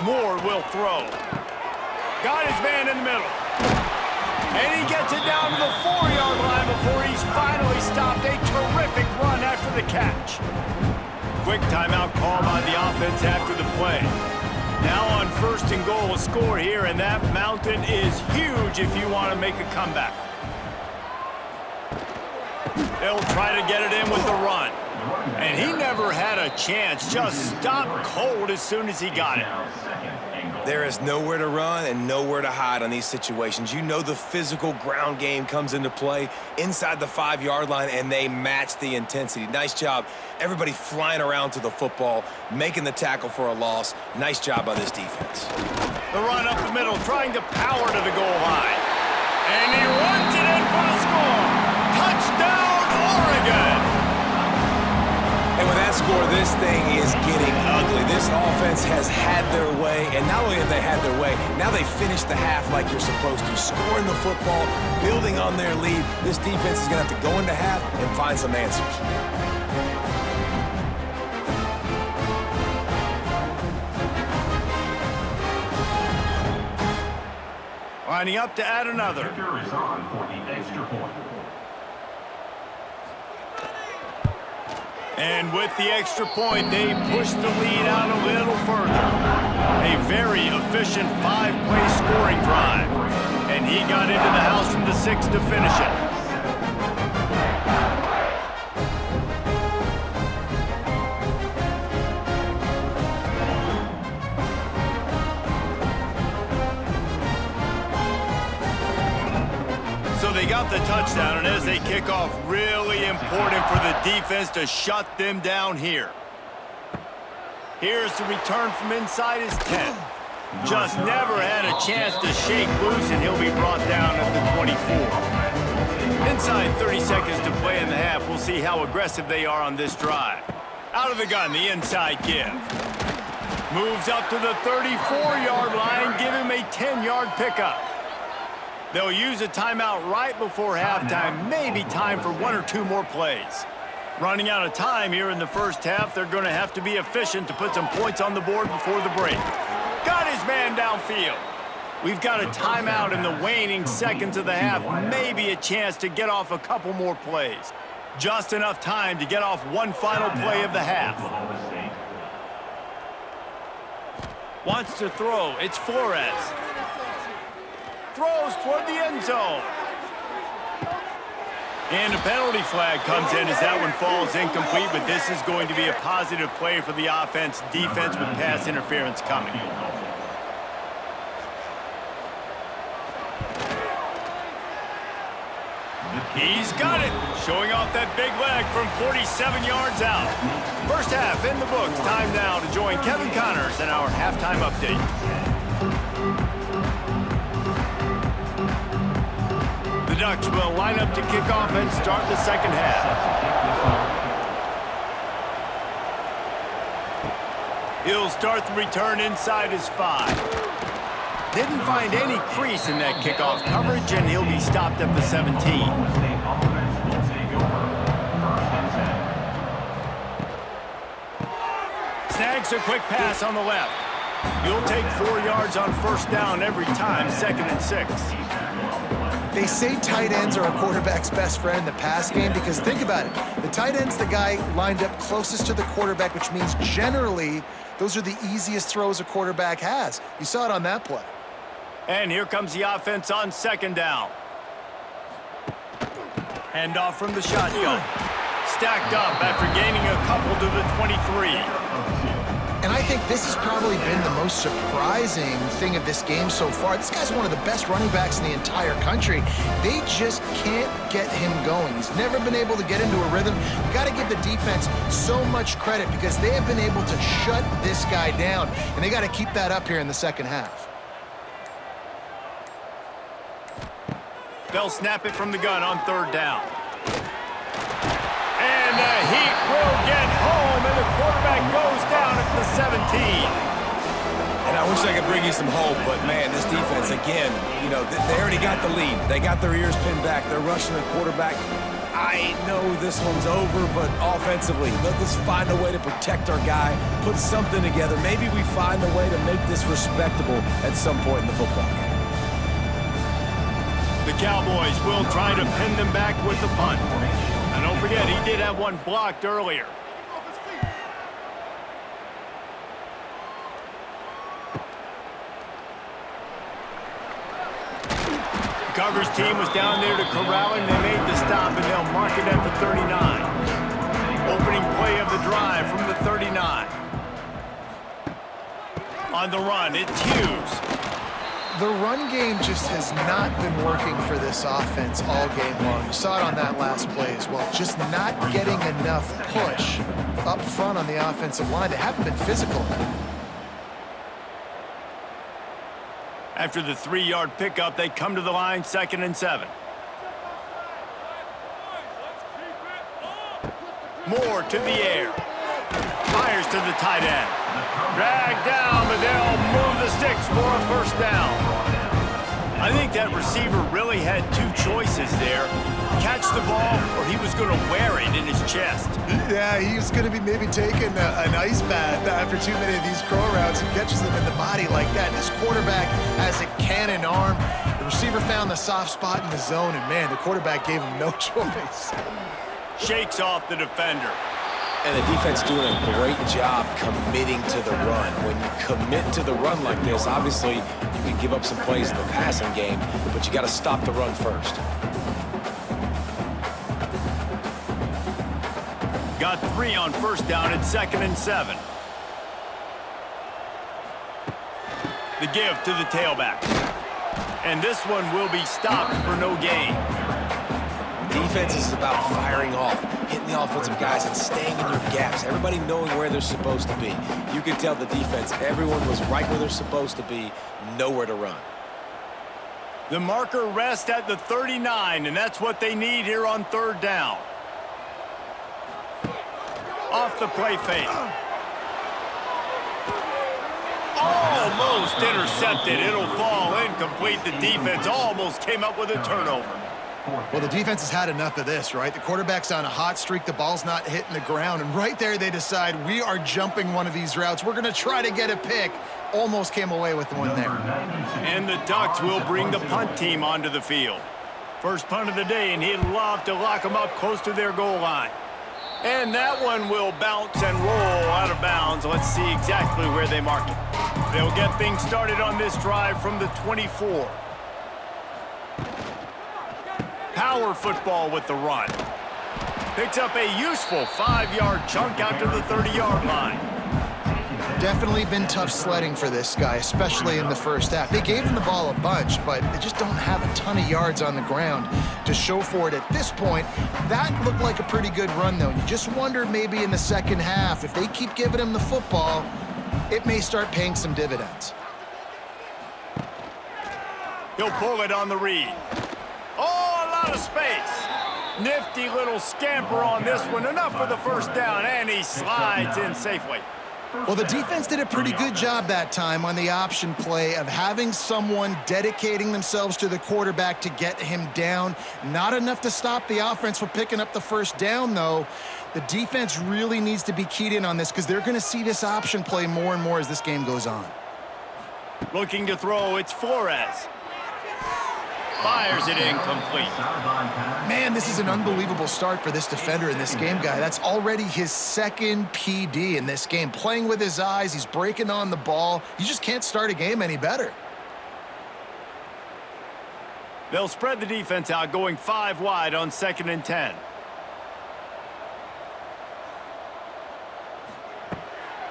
Moore will throw. Got his man in the middle. And he gets it down to the 4-yard line before he's finally stopped. A terrific run after the catch. Quick timeout call by the offense after the play. Now on 1st and goal, a score here, and that mountain is huge if you want to make a comeback. They'll try to get it in with the run. And he never had a chance, just stopped cold as soon as he got it. There is nowhere to run and nowhere to hide on these situations. You know the physical ground game comes into play inside the 5-yard line, and they match the intensity. Nice job. Everybody flying around to the football, making the tackle for a loss. Nice job by this defense. The run up the middle, trying to power to the goal line. And he runs it in for the score. Touchdown, Oregon! And with that score, this thing is getting ugly. This offense has had their way, and not only have they had their way, now they finished the half like you're supposed to, scoring the football, building on their lead. This defense is going to have to go into half and find some answers. Lining up to add another. Kicker is on for the extra point. And with the extra point, they push the lead out a little further. A very efficient 5-play scoring drive. And he got into the house from the 6 to finish it. So they got the touchdown, and as they kick off, really important for the defense to shut them down here. Here's the return from inside his 10. Just never had a chance to shake loose, and he'll be brought down at the 24. Inside 30 seconds to play in the half. We'll see how aggressive they are on this drive. Out of the gun, the inside give. Moves up to the 34-yard line, give him a 10-yard pickup. They'll use a timeout right before halftime, maybe time for 1 or 2 more plays. Running out of time here in the first half, they're going to have to be efficient to put some points on the board before the break. Got his man downfield. We've got a timeout in the waning seconds of the half, maybe a chance to get off a couple more plays. Just enough time to get off one final play of the half. Wants to throw. It's Flores. Throws toward the end zone. And a penalty flag comes in as that one falls incomplete, but this is going to be a positive play for the offense. Defense with pass interference coming. He's got it, showing off that big leg from 47 yards out. First half in the books. Time now to join Kevin Connors in our halftime update. The Ducks will line up to kick off and start the second half. He'll start the return inside his 5. Didn't find any crease in that kickoff coverage, and he'll be stopped at the 17. Snags a quick pass on the left. You'll take 4 yards on first down every time, 2nd and 6. They say tight ends are a quarterback's best friend in the pass game because think about it. The tight end's the guy lined up closest to the quarterback, which means generally those are the easiest throws a quarterback has. You saw it on that play. And here comes the offense on 2nd down. Hand off from the shotgun. Stacked up after gaining a couple to the 23. And I think this has probably been the most surprising thing of this game so far. This guy's one of the best running backs in the entire country. They just can't get him going. He's never been able to get into a rhythm. You got to give the defense so much credit because they have been able to shut this guy down, and they got to keep that up here in the second half. They'll snap it from the gun on 3rd down. And the Heat will get home, and the quarterback goes down at the 17. And I wish I could bring you some hope, but, man, this defense, again, you know, they already got the lead. They got their ears pinned back. They're rushing the quarterback. I know this one's over, but offensively, let's find a way to protect our guy, put something together. Maybe we find a way to make this respectable at some point in the football game. The Cowboys will try to pin them back with the punt. And don't forget, he did have one blocked earlier. The Coverage team was down there to corral him. They made the stop, and they'll mark it at the 39. Opening play of the drive from the 39. On the run, it's Hughes. The run game just has not been working for this offense all game long. You saw it on that last play as well. Just not getting enough push up front on the offensive line. They haven't been physical enough. After the 3-yard pickup, they come to the line, 2nd and 7. Moore to the air. Fires to the tight end. Dragged down, but they'll move the sticks for a first down. I think that receiver really had 2 choices there. Catch the ball, or he was going to wear it in his chest. Yeah, he was going to be maybe taking an ice bath after too many of these crow routes. He catches them in the body like that. This quarterback has a cannon arm. The receiver found the soft spot in the zone, and, man, the quarterback gave him no choice. Shakes off the defender. And the defense doing a great job committing to the run. When you commit to the run like this, obviously you can give up some plays in the passing game, but you got to stop the run first. Got 3 on first down at 2nd and 7. The give to the tailback. And this one will be stopped for no gain. Defense is about firing off, hitting the offensive guys and staying in your gaps. Everybody knowing where they're supposed to be. You can tell the defense, everyone was right where they're supposed to be, nowhere to run. The marker rests at the 39, and that's what they need here on 3rd down. Off the play fake. Almost intercepted. It'll fall incomplete. The defense almost came up with a turnover. Well, the defense has had enough of this, right? The quarterback's on a hot streak. The ball's not hitting the ground. And right there, they decide, we are jumping one of these routes. We're going to try to get a pick. Almost came away with one there. And the Ducks will bring the punt team onto the field. First punt of the day, and he'd love to lock them up close to their goal line. And that one will bounce and roll out of bounds. Let's see exactly where they mark it. They'll get things started on this drive from the 24. Power football with the run. Picks up a useful 5-yard chunk out to the 30-yard line. Definitely been tough sledding for this guy, especially in the first half. They gave him the ball a bunch, but they just don't have a ton of yards on the ground to show for it at this point. That looked like a pretty good run, though. You just wonder maybe in the second half, if they keep giving him the football, it may start paying some dividends. He'll pull it on the read. Oh, a out of space. Nifty little scamper on this one. Enough for the first down, and he slides in safely. Well, the defense did a pretty good job that time on the option play of having someone dedicating themselves to the quarterback to get him down. Not enough to stop the offense from picking up the first down, though. The defense really needs to be keyed in on this because they're going to see this option play more and more as this game goes on. Looking to throw, it's Flores. Fires it incomplete. Man, this is an unbelievable start for this defender in this game, guy. That's already his second PD in this game. Playing with his eyes, he's breaking on the ball. You just can't start a game any better. They'll spread the defense out, going 5 wide on 2nd and 10.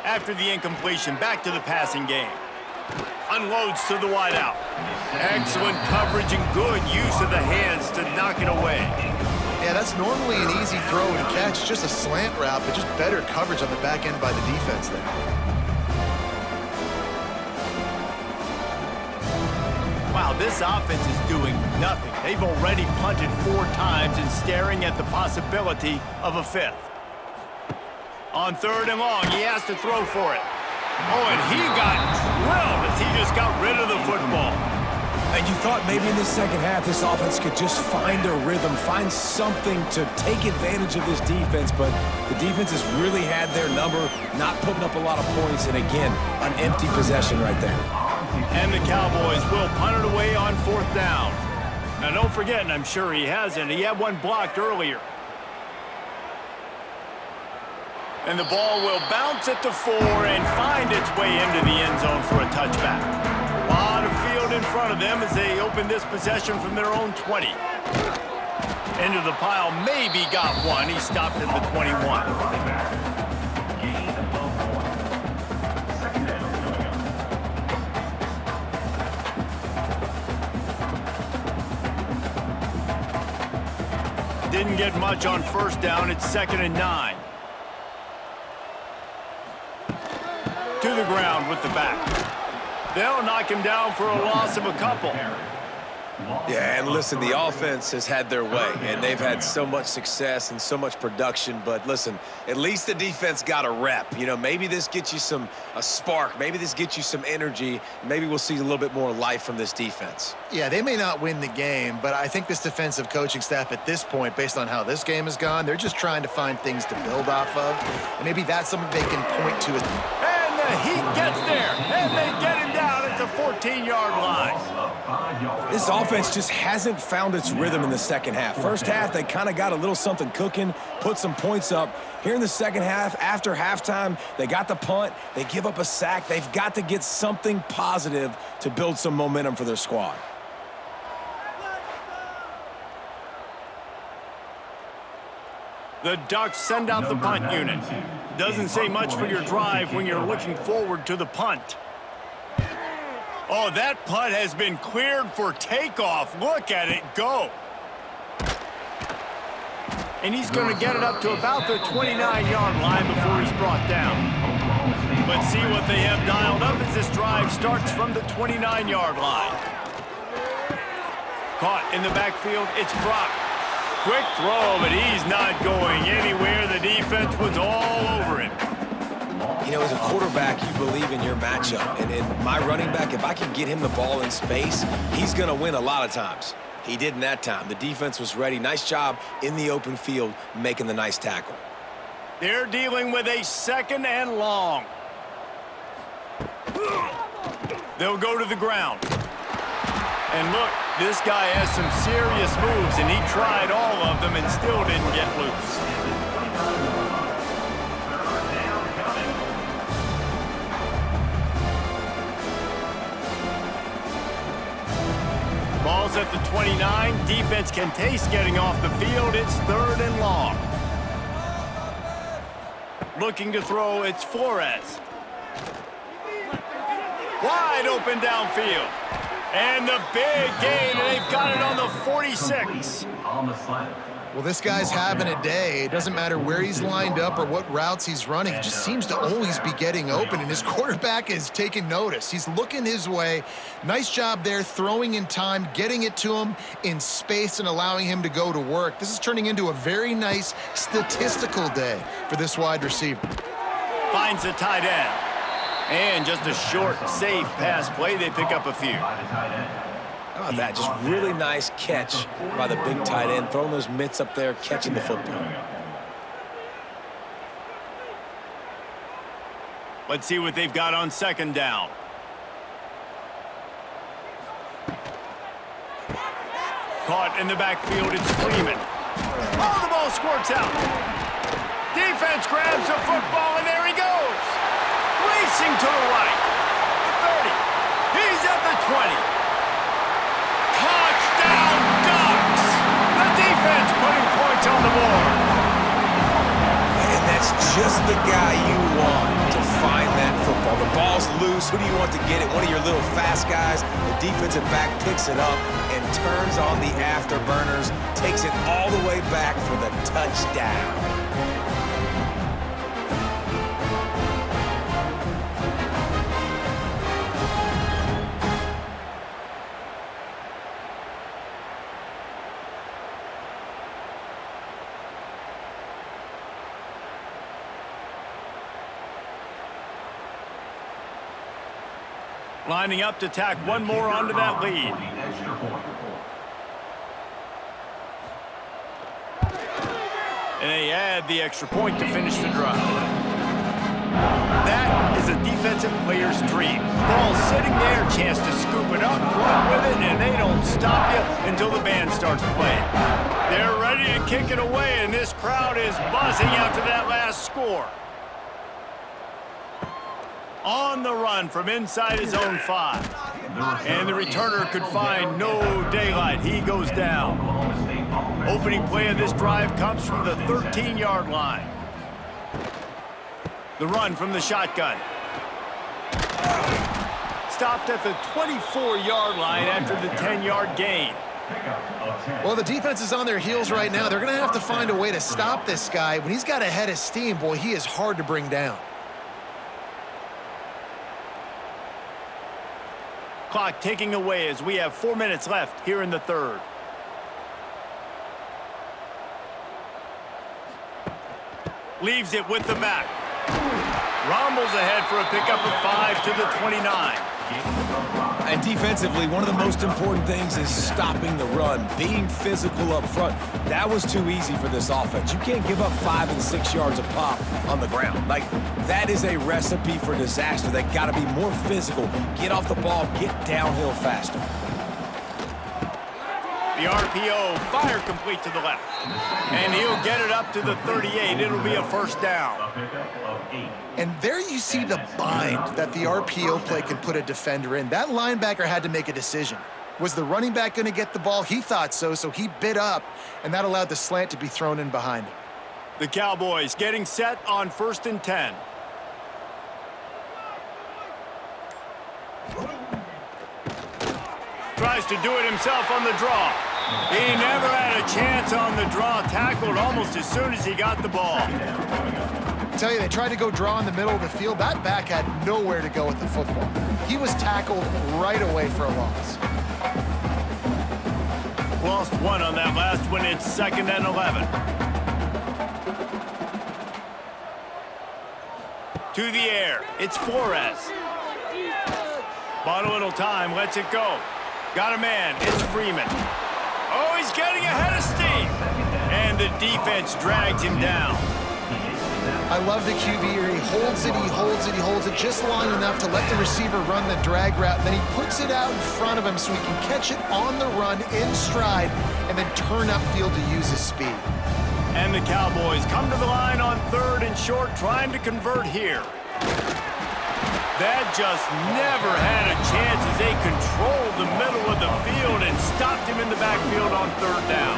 After the incompletion, back to the passing game. Unloads to the wideout. Excellent coverage and good use of the hands to knock it away. Yeah, that's normally an easy throw and catch, just a slant route, but just better coverage on the back end by the defense there. Wow, this offense is doing nothing. They've already punted 4 times and staring at the possibility of a 5th. On 3rd and long, he has to throw for it. Oh, and he got drilled as he just got rid of the football. And you thought maybe in the second half this offense could just find a rhythm, find something to take advantage of this defense, but the defense has really had their number, not putting up a lot of points, and again, an empty possession right there. And the Cowboys will punt it away on 4th down. Now, don't forget, and I'm sure he hasn't, he had one blocked earlier. And the ball will bounce at the 4 and find its way into the end zone for a touchback. A lot of field in front of them as they open this possession from their own 20. Into the pile, maybe got one. He stopped at the 21. Didn't get much on 1st down. It's 2nd and 9. To the ground with the back. They'll knock him down for a loss of a couple. Yeah, and listen, the offense has had their way, and they've had so much success and so much production, but listen, at least the defense got a rep. You know, maybe this gets you a spark. Maybe this gets you some energy. Maybe we'll see a little bit more life from this defense. Yeah, they may not win the game, but I think this defensive coaching staff at this point, based on how this game has gone, they're just trying to find things to build off of, and maybe that's something they can point to. And the Heat gets there, and they get him down at the 14-yard line. This offense just hasn't found its rhythm in the second half. First half, they kind of got a little something cooking, put some points up. Here in the second half, after halftime, they got the punt, they give up a sack. They've got to get something positive to build some momentum for their squad. The Ducks send out the punt unit. Doesn't say much for your drive when you're looking forward to the punt. Oh, that punt has been cleared for takeoff. Look at it go. And he's going to get it up to about the 29-yard line before he's brought down. But see what they have dialed up as this drive starts from the 29-yard line. Caught in the backfield, it's Brock. Quick throw, but he's not going anywhere. The defense was all over him. You know, as a quarterback, you believe in your matchup. And in my running back, if I can get him the ball in space, he's going to win a lot of times. He didn't that time. The defense was ready. Nice job in the open field making the nice tackle. They're dealing with a 2nd and long. They'll go to the ground. And look, this guy has some serious moves, and he tried all of them and still didn't get loose. Ball's at the 29. Defense can taste getting off the field. It's 3rd and long. Looking to throw, it's Flores. Wide open downfield. And the big gain, and they've got it on the 46. Well, this guy's having a day. It doesn't matter where he's lined up or what routes he's running. He just seems to always be getting open, and his quarterback is taking notice. He's looking his way. Nice job there, throwing in time, getting it to him in space and allowing him to go to work. This is turning into a very nice statistical day for this wide receiver. Finds the tight end. And just a short, safe pass play. They pick up a few. How about that? Just really nice catch by the big tight end, throwing those mitts up there, catching the football. Let's see what they've got on second down. Caught in the backfield, it's Freeman. Oh, the ball squirts out. Defense grabs the football, and there he goes. Racing to the right. The 30. He's at the 20. Touchdown Ducks! The defense putting points on the board. And that's just the guy you want to find that football. The ball's loose. Who do you want to get it? One of your little fast guys. The defensive back picks it up and turns on the afterburners, takes it all the way back for the touchdown. Lining up to tack one more onto that lead. And they add the extra point to finish the drive. That is a defensive player's dream. Ball sitting there, chance to scoop it up, run with it, and they don't stop you until the band starts playing. They're ready to kick it away, and this crowd is buzzing after that last score. On the run from inside his own 5. And the returner could find no daylight. He goes down. Opening play of this drive comes from the 13-yard line. The run from the shotgun. Stopped at the 24-yard line after the 10-yard gain. Well, the defense is on their heels right now. They're going to have to find a way to stop this guy. When he's got a head of steam, boy, he is hard to bring down. Clock ticking away as we have 4 minutes left here in the third. Leaves it with the back. Rumbles ahead for a pickup of 5 to the 29. And defensively, one of the most important things is stopping the run, being physical up front. That was too easy for this offense. You can't give up 5 and 6 yards a pop on the ground. Like, that is a recipe for disaster. They got to be more physical, get off the ball, get downhill faster. The RPO, fire complete to the left. And he'll get it up to the 38. It'll be a first down. And there you see the bind that the RPO play can put a defender in. That linebacker had to make a decision. Was the running back going to get the ball? He thought so, so he bit up, and that allowed the slant to be thrown in behind him. The Cowboys getting set on 1st and 10. Tries to do it himself on the draw. He never had a chance on the draw. Tackled almost as soon as he got the ball. I tell you, they tried to go draw in the middle of the field. That back had nowhere to go with the football. He was tackled right away for a loss. Lost one on that last one. It's 2nd and 11. To the air. It's Flores. Bought a little time. Lets it go. Got a man. It's Freeman. Oh, he's getting ahead of steam. And the defense drags him down. I love the QB here. He holds it, he holds it, he holds it just long enough to let the receiver run the drag route. And then he puts it out in front of him so he can catch it on the run in stride and then turn upfield to use his speed. And the Cowboys come to the line on 3rd and short, trying to convert here. That just never had a chance as they controlled the middle of the field and stopped him in the backfield on 3rd down.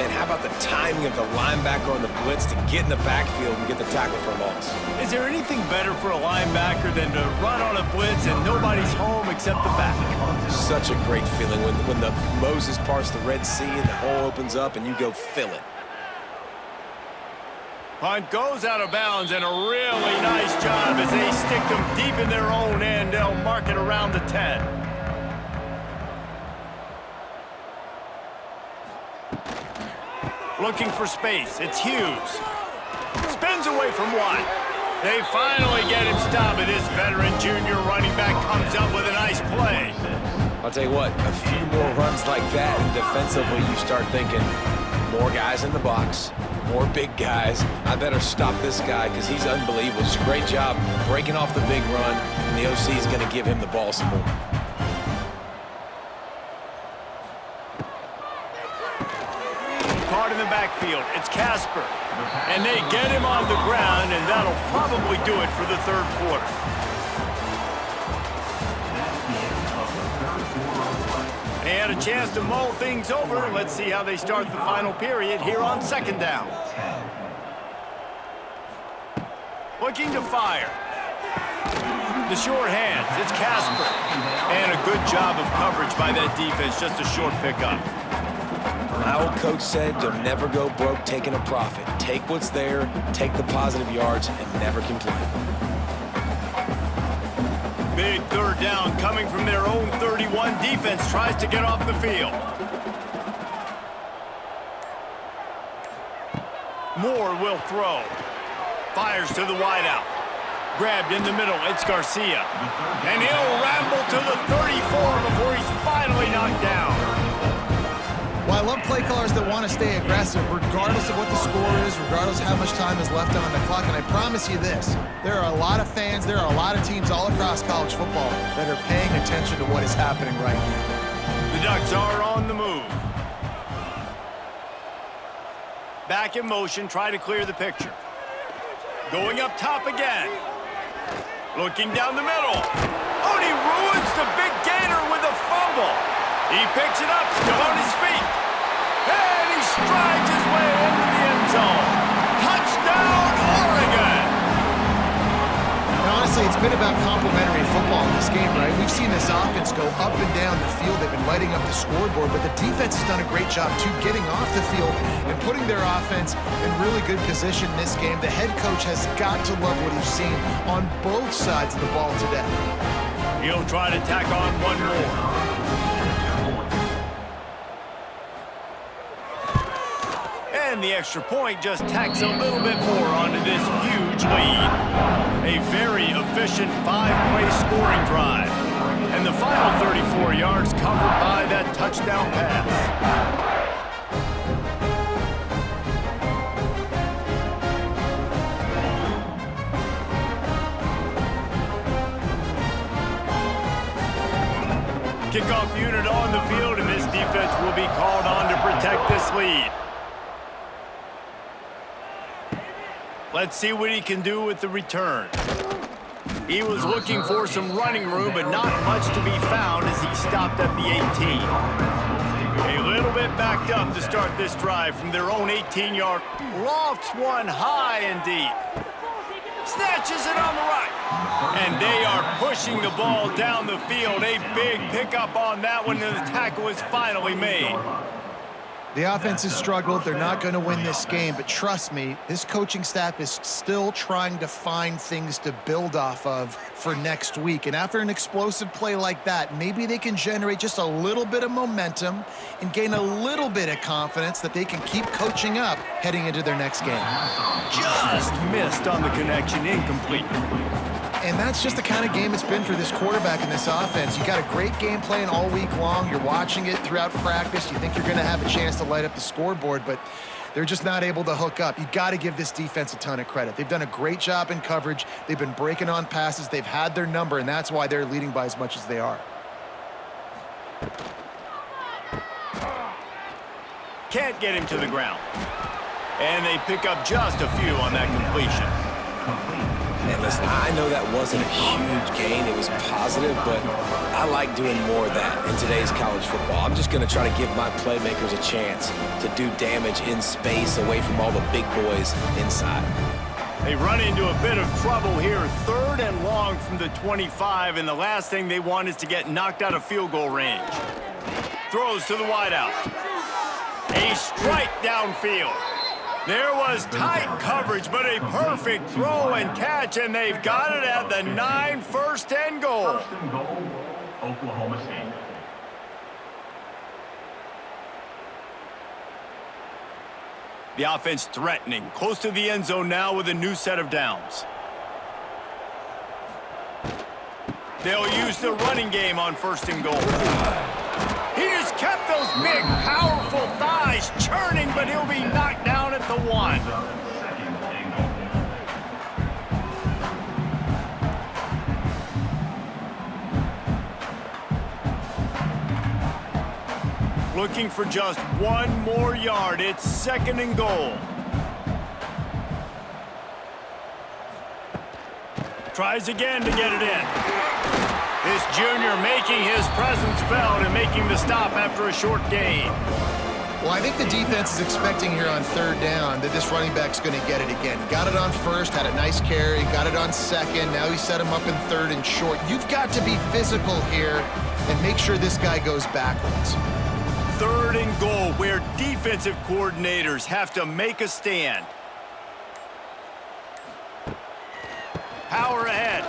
And how about the timing of the linebacker on the blitz to get in the backfield and get the tackle for a loss? Is there anything better for a linebacker than to run on a blitz and nobody's home except the back? Such a great feeling when the Moses parts the Red Sea and the hole opens up and you go fill it. Punt goes out of bounds, and a really nice job as they stick them deep in their own end. They'll mark it around the 10. Looking for space. It's Hughes. Spins away from one. They finally get him stopped, and this veteran junior running back comes up with a nice play. I'll tell you what, a few more runs like that, and defensively you start thinking, more guys in the box, more big guys. I better stop this guy because he's unbelievable. It's a great job breaking off the big run, and the OC is going to give him the ball some more. Caught in the backfield. It's Casper. And they get him on the ground, and that'll probably do it for the third quarter. They had a chance to mull things over. Let's see how they start the final period here on second down. Looking to fire. The short hands. It's Casper. And a good job of coverage by that defense. Just a short pickup. My old coach said, you'll never go broke taking a profit. Take what's there, take the positive yards, and never complain. Big third down coming from their own 31. Defense tries to get off the field. Moore will throw. Fires to the wideout. Grabbed in the middle. It's Garcia. And he'll ramble to the 34 before he's finally knocked down. Well, I love play callers that want to stay aggressive regardless of what the score is, regardless of how much time is left on the clock. And I promise you this, there are a lot of fans, there are a lot of teams all across college football that are paying attention to what is happening right now. The Ducks are on the move. Back in motion, try to clear the picture. Going up top again. Looking down the middle. Oh, and he ruins the big gainer with a fumble. He picks it up, still on his feet. And he strides his way into the end zone. Touchdown, Oregon! And honestly, it's been about complementary football in this game, right? We've seen this offense go up and down the field. They've been lighting up the scoreboard, but the defense has done a great job, too, getting off the field and putting their offense in really good position in this game. The head coach has got to love what he's seen on both sides of the ball today. He'll try to tack on one more. And the extra point just tacks a little bit more onto this huge lead. A very efficient five-play scoring drive. And the final 34 yards covered by that touchdown pass. Kickoff unit on the field, and this defense will be called on to protect this lead. Let's see what he can do with the return. He was looking for some running room, but not much to be found as he stopped at the 18. A little bit backed up to start this drive from their own 18-yard. Lofts one high and deep. Snatches it on the right. And they are pushing the ball down the field. A big pickup on that one, and the tackle is finally made. The offense has struggled. They're not going to win this game, but trust me, this coaching staff is still trying to find things to build off of for next week. And after an explosive play like that, maybe they can generate just a little bit of momentum and gain a little bit of confidence that they can keep coaching up heading into their next game. Just missed on the connection, incomplete. And that's just the kind of game it's been for this quarterback and this offense. You got a great game plan all week long. You're watching it throughout practice. You think you're going to have a chance to light up the scoreboard, but they're just not able to hook up. You got to give this defense a ton of credit. They've done a great job in coverage. They've been breaking on passes. They've had their number, and that's why they're leading by as much as they are. Can't get him to the ground. And they pick up just a few on that completion. And listen, I know that wasn't a huge gain. It was positive. positive, but I like doing more of that in today's college football. I'm just going to try to give my playmakers a chance to do damage in space away from all the big boys inside. They run into a bit of trouble here. 3rd and long from the 25, and the last thing they want is to get knocked out of field goal range. Throws to the wideout. A strike downfield. There was tight coverage, but a perfect throw and catch, and they've got it at the 9, 1st and goal. 1st and goal, Oklahoma State. The offense threatening, close to the end zone now with a new set of downs. They'll use the running game on 1st and goal. He just kept those big, powerful thighs churning, but he'll be knocked down at the 1. 2nd and goal. Looking for just 1 more yard. It's 2nd and goal. Tries again to get it in. This junior making his presence felt and making the stop after a short gain. Well, I think the defense is expecting here on 3rd down that this running back's going to get it again. Got it on 1st, had a nice carry, got it on 2nd. Now he set him up in 3rd and short. You've got to be physical here and make sure this guy goes backwards. 3rd and goal, where defensive coordinators have to make a stand. Power ahead.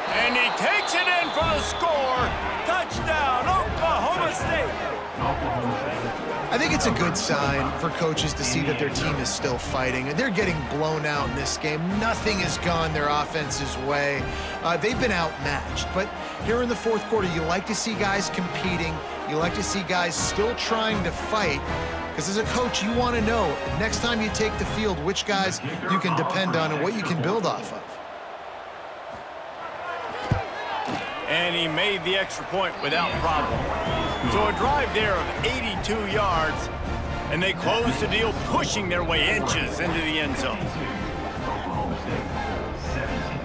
And he takes it in for the score. Touchdown, Oklahoma State. I think it's a good sign for coaches to see that their team is still fighting. And they're getting blown out in this game. Nothing has gone their offense's way. They've been outmatched. But here in the 4th quarter, you like to see guys competing. You like to see guys still trying to fight. Because as a coach, you want to know, next time you take the field, which guys you can depend on and what you can build off of. And he made the extra point without problem. So a drive there of 82 yards, and they close the deal, pushing their way inches into the end zone. Oklahoma State, 17.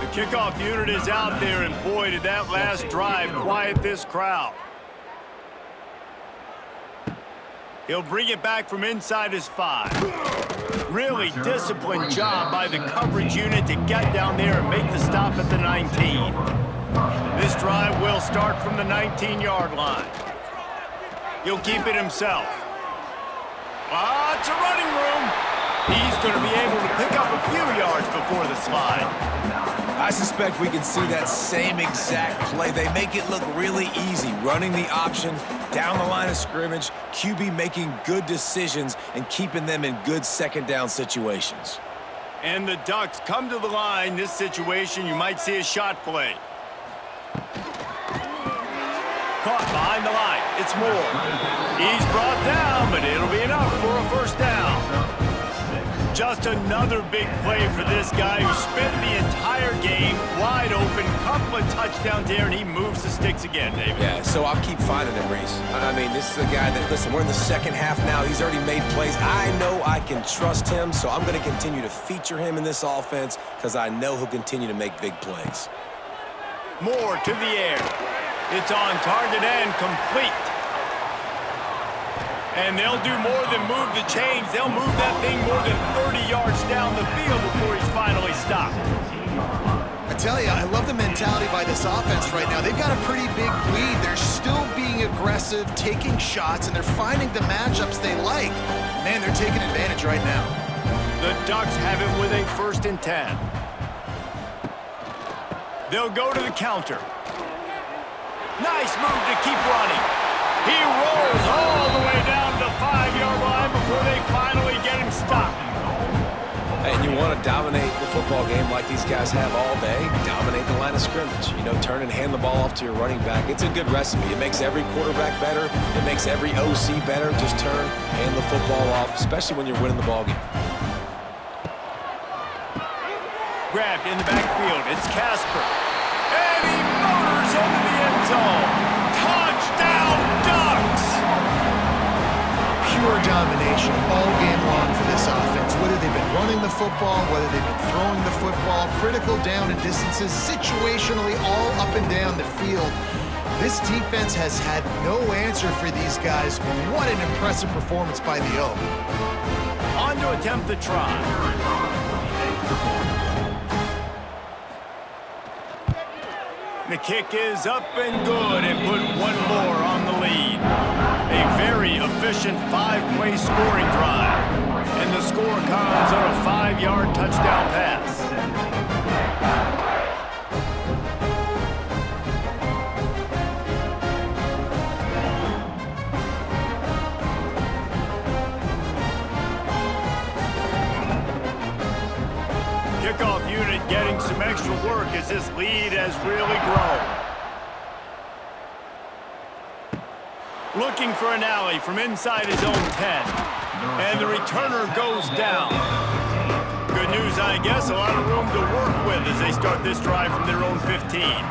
The kickoff unit is out there, and boy, did that last drive quiet this crowd. He'll bring it back from inside his 5. Really disciplined job by the coverage unit to get down there and make the stop at the 19. This drive will start from the 19-yard line. He'll keep it himself. Lots of running room. He's going to be able to pick up a few yards before the slide. I suspect we can see that same exact play. They make it look really easy, running the option down the line of scrimmage, QB making good decisions and keeping them in good 2nd down situations. And the Ducks come to the line. This situation, you might see a shot play. Caught behind the line. It's Moore. He's brought down, but it'll be enough for a 1st down. Just another big play for this guy who spent the entire game wide open. Couple of touchdowns there, and he moves the sticks again, David. Yeah, so I'll keep finding him, Reese. I mean, this is a guy that, listen, we're in the 2nd half now. He's already made plays. I know I can trust him, so I'm going to continue to feature him in this offense because I know he'll continue to make big plays. Moore to the air. It's on target and complete. And they'll do more than move the chains. They'll move that thing more than 30 yards down the field before he's finally stopped. I tell you, I love the mentality by this offense right now. They've got a pretty big lead. They're still being aggressive, taking shots, and they're finding the matchups they like. Man, they're taking advantage right now. The Ducks have it with a 1st and 10. They'll go to the counter. Nice move to keep running. He rolls all the way down to the 5-yard line before they finally get him stopped. And you want to dominate the football game like these guys have all day, dominate the line of scrimmage. You know, turn and hand the ball off to your running back. It's a good recipe. It makes every quarterback better. It makes every OC better. Just turn, hand the football off, especially when you're winning the ball game. Grabbed in the backfield. It's Casper. And he motors into the end zone. Touchdown, Ducks! pure domination all game long for this offense. Whether they've been running the football, whether they've been throwing the football, critical down and distances, situationally all up and down the field. This defense has had no answer for these guys. What an impressive performance by the O. On to attempt the try. The kick is up and good and put one more on the lead. A very efficient 5-play scoring drive. And the score comes on a 5-yard touchdown pass. Kickoff unit getting some extra work as this lead has really grown. Looking for an alley from inside his own 10. And the returner goes down. Good news, I guess, a lot of room to work with as they start this drive from their own 15.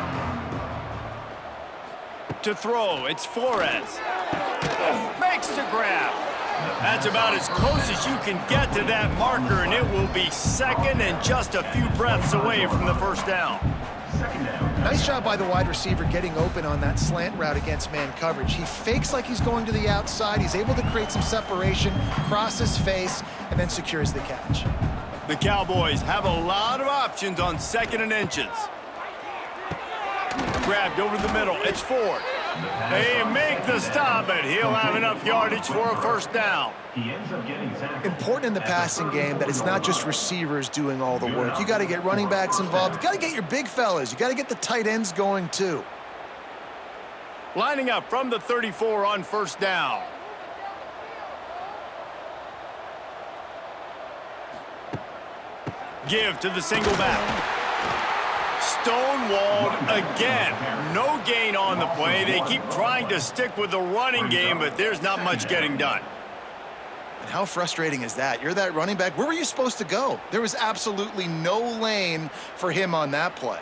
To throw, it's Flores. Makes the grab. That's about as close as you can get to that marker, and it will be second and just a few breaths away from the first down. Nice job by the wide receiver getting open on that slant route against man coverage. He fakes like he's going to the outside. He's able to create some separation, cross his face, and then secures the catch. The Cowboys have a lot of options on 2nd and inches. Grabbed over the middle. It's Ford. They make the stop, but he'll have enough yardage for a first down. Important in the passing game that it's not just receivers doing all the work. You got to get running backs involved. You got to get your big fellas. You got to get the tight ends going too. Lining up from the 34 on first down. Give to the single back. Stonewalled again. No gain on the play. They keep trying to stick with the running game, but there's not much getting done. And how frustrating is that? You're that running back. Where were you supposed to go? There was absolutely no lane for him on that play.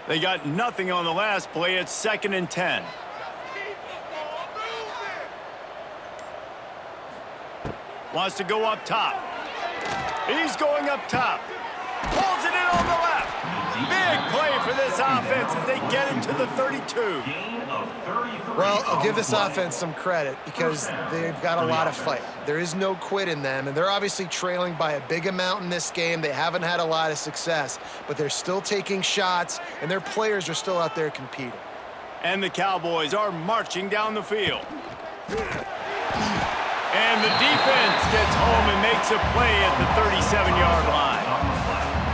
They got nothing on the last play. It's 2nd and 10. Wants to go up top. He's going up top. Pulls it in on the left. Big play for this offense as they get into the 32. Well, I'll give this offense some credit because they've got a lot of fight. There is no quit in them, and they're obviously trailing by a big amount in this game. They haven't had a lot of success, but they're still taking shots, and their players are still out there competing. And the Cowboys are marching down the field. And the defense gets home and makes a play at the 37-yard line.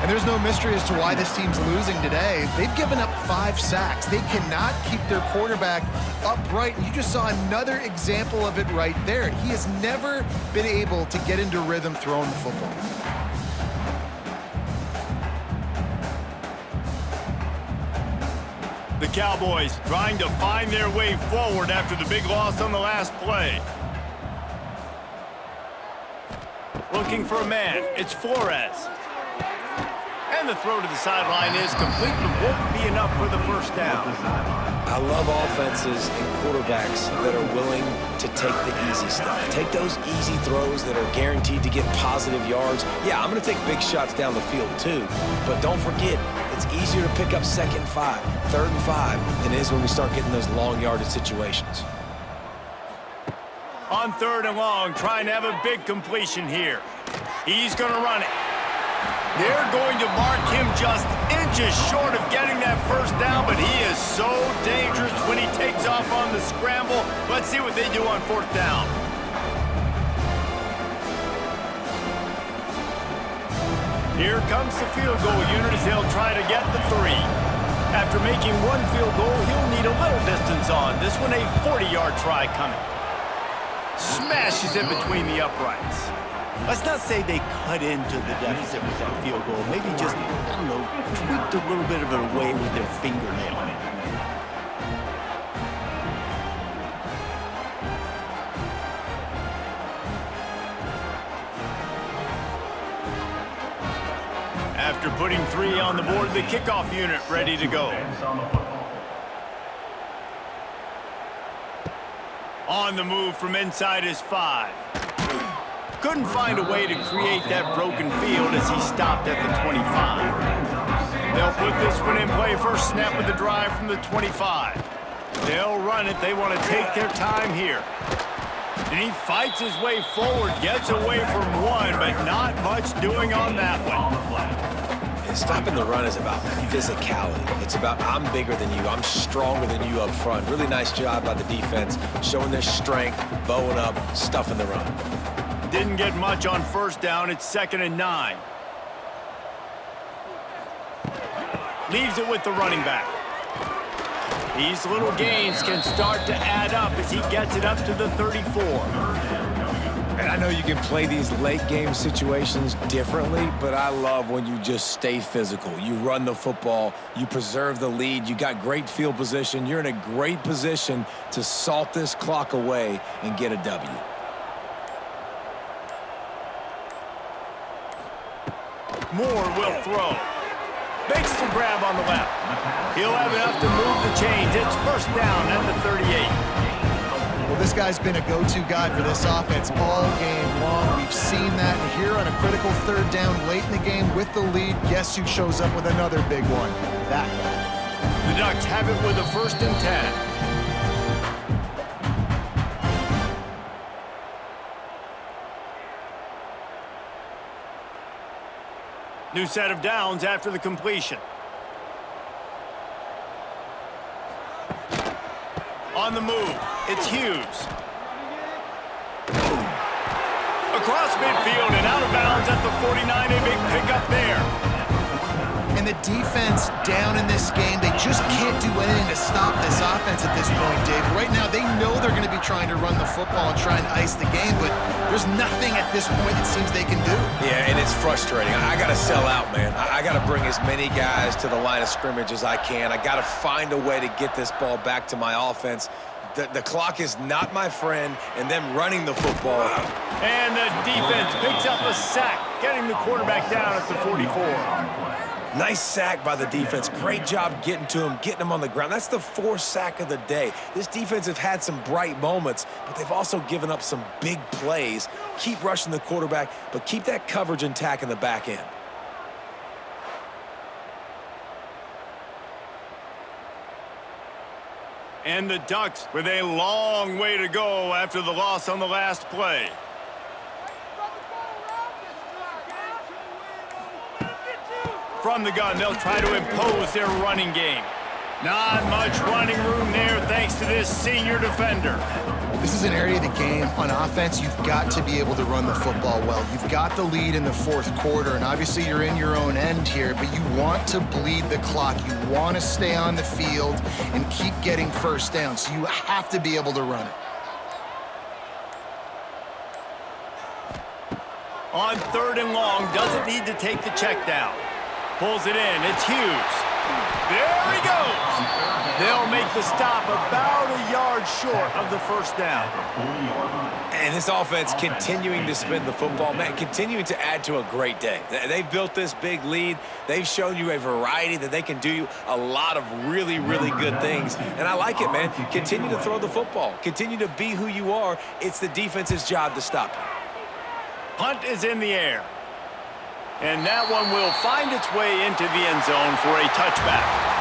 And there's no mystery as to why this team's losing today. They've given up 5 sacks. They cannot keep their quarterback upright. And you just saw another example of it right there. He has never been able to get into rhythm throwing the football. The Cowboys trying to find their way forward after the big loss on the last play. Looking for a man. It's Flores. And the throw to the sideline is complete, but won't be enough for the first down. I love offenses and quarterbacks that are willing to take the easy stuff. Take those easy throws that are guaranteed to get positive yards. Yeah, I'm going to take big shots down the field too, but don't forget, it's easier to pick up 2nd and 5, 3rd and 5 than it is when we start getting those long yardage situations. On 3rd and long, trying to have a big completion here. He's going to run it. They're going to mark him just inches short of getting that first down, but he is so dangerous when he takes off on the scramble. Let's see what they do on 4th down. Here comes the field goal unit as they'll try to get the 3. After making one field goal, he'll need a little distance on. This one a 40-yard try coming. Smashes it between the uprights. Let's not say they cut into the deficit with that field goal. Maybe just, I don't know, tweaked a little bit of it away with their fingernail. After putting 3 on the board, the kickoff unit ready to go. On the move from inside his 5. Couldn't find a way to create that broken field as he stopped at the 25. They'll put this one in play first snap of the drive from the 25. They'll run it. They want to take their time here. And he fights his way forward, gets away from one, but not much doing on that one. And stopping the run is about physicality. It's about I'm bigger than you, I'm stronger than you up front. Really nice job by the defense, showing their strength, bowing up, stuffing the run. Didn't get much on first down. It's 2nd and 9. Leaves it with the running back. These little gains can start to add up as he gets it up to the 34. And I know you can play these late game situations differently, but I love when you just stay physical. You run the football, you preserve the lead, you got great field position. You're in a great position to salt this clock away and get a W. Moore will throw. Makes the grab on the left. He'll have enough to move the chains. It's first down at the 38. Well, this guy's been a go-to guy for this offense all game long. We've seen that. And here on a critical 3rd down late in the game with the lead, guess who shows up with another big one? That guy. The Ducks have it with a 1st and 10. New set of downs after the completion. On the move, it's Hughes. Across midfield and out of bounds at the 49, a big pickup there. And the defense down in this game, they just can't do anything to stop this offense at this point, Dave. Right now, they know they're going to be trying to run the football and try and ice the game, but there's nothing at this point it seems they can do. Yeah, and it's frustrating. I got to sell out, man. I got to bring as many guys to the line of scrimmage as I can. I got to find a way to get this ball back to my offense. The clock is not my friend, and them running the football. And the defense picks up a sack, getting the quarterback down at the 44. Nice sack by the defense. Great job getting to him, getting him on the ground. That's the 4th sack of the day. This defense has had some bright moments, but they've also given up some big plays. Keep rushing the quarterback, but keep that coverage intact in the back end. And the Ducks with a long way to go after the loss on the last play. From the gun, they'll try to impose their running game. Not much running room there thanks to this senior defender. This is an area of the game on offense you've got to be able to run the football well. You've got the lead in the 4th quarter, and obviously you're in your own end here, but you want to bleed the clock. You want to stay on the field and keep getting first down, so you have to be able to run it. On 3rd and long, doesn't need to take the check down. Pulls it in. It's Hughes. There he goes. They'll make the stop about a yard short of the first down. And this offense continuing to spin the football, man, continuing to add to a great day. They've built this big lead. They've shown you a variety that they can do a lot of really, really good things. And I like it, man. Continue to throw the football. Continue to be who you are. It's the defense's job to stop it. Punt is in the air. And that one will find its way into the end zone for a touchback.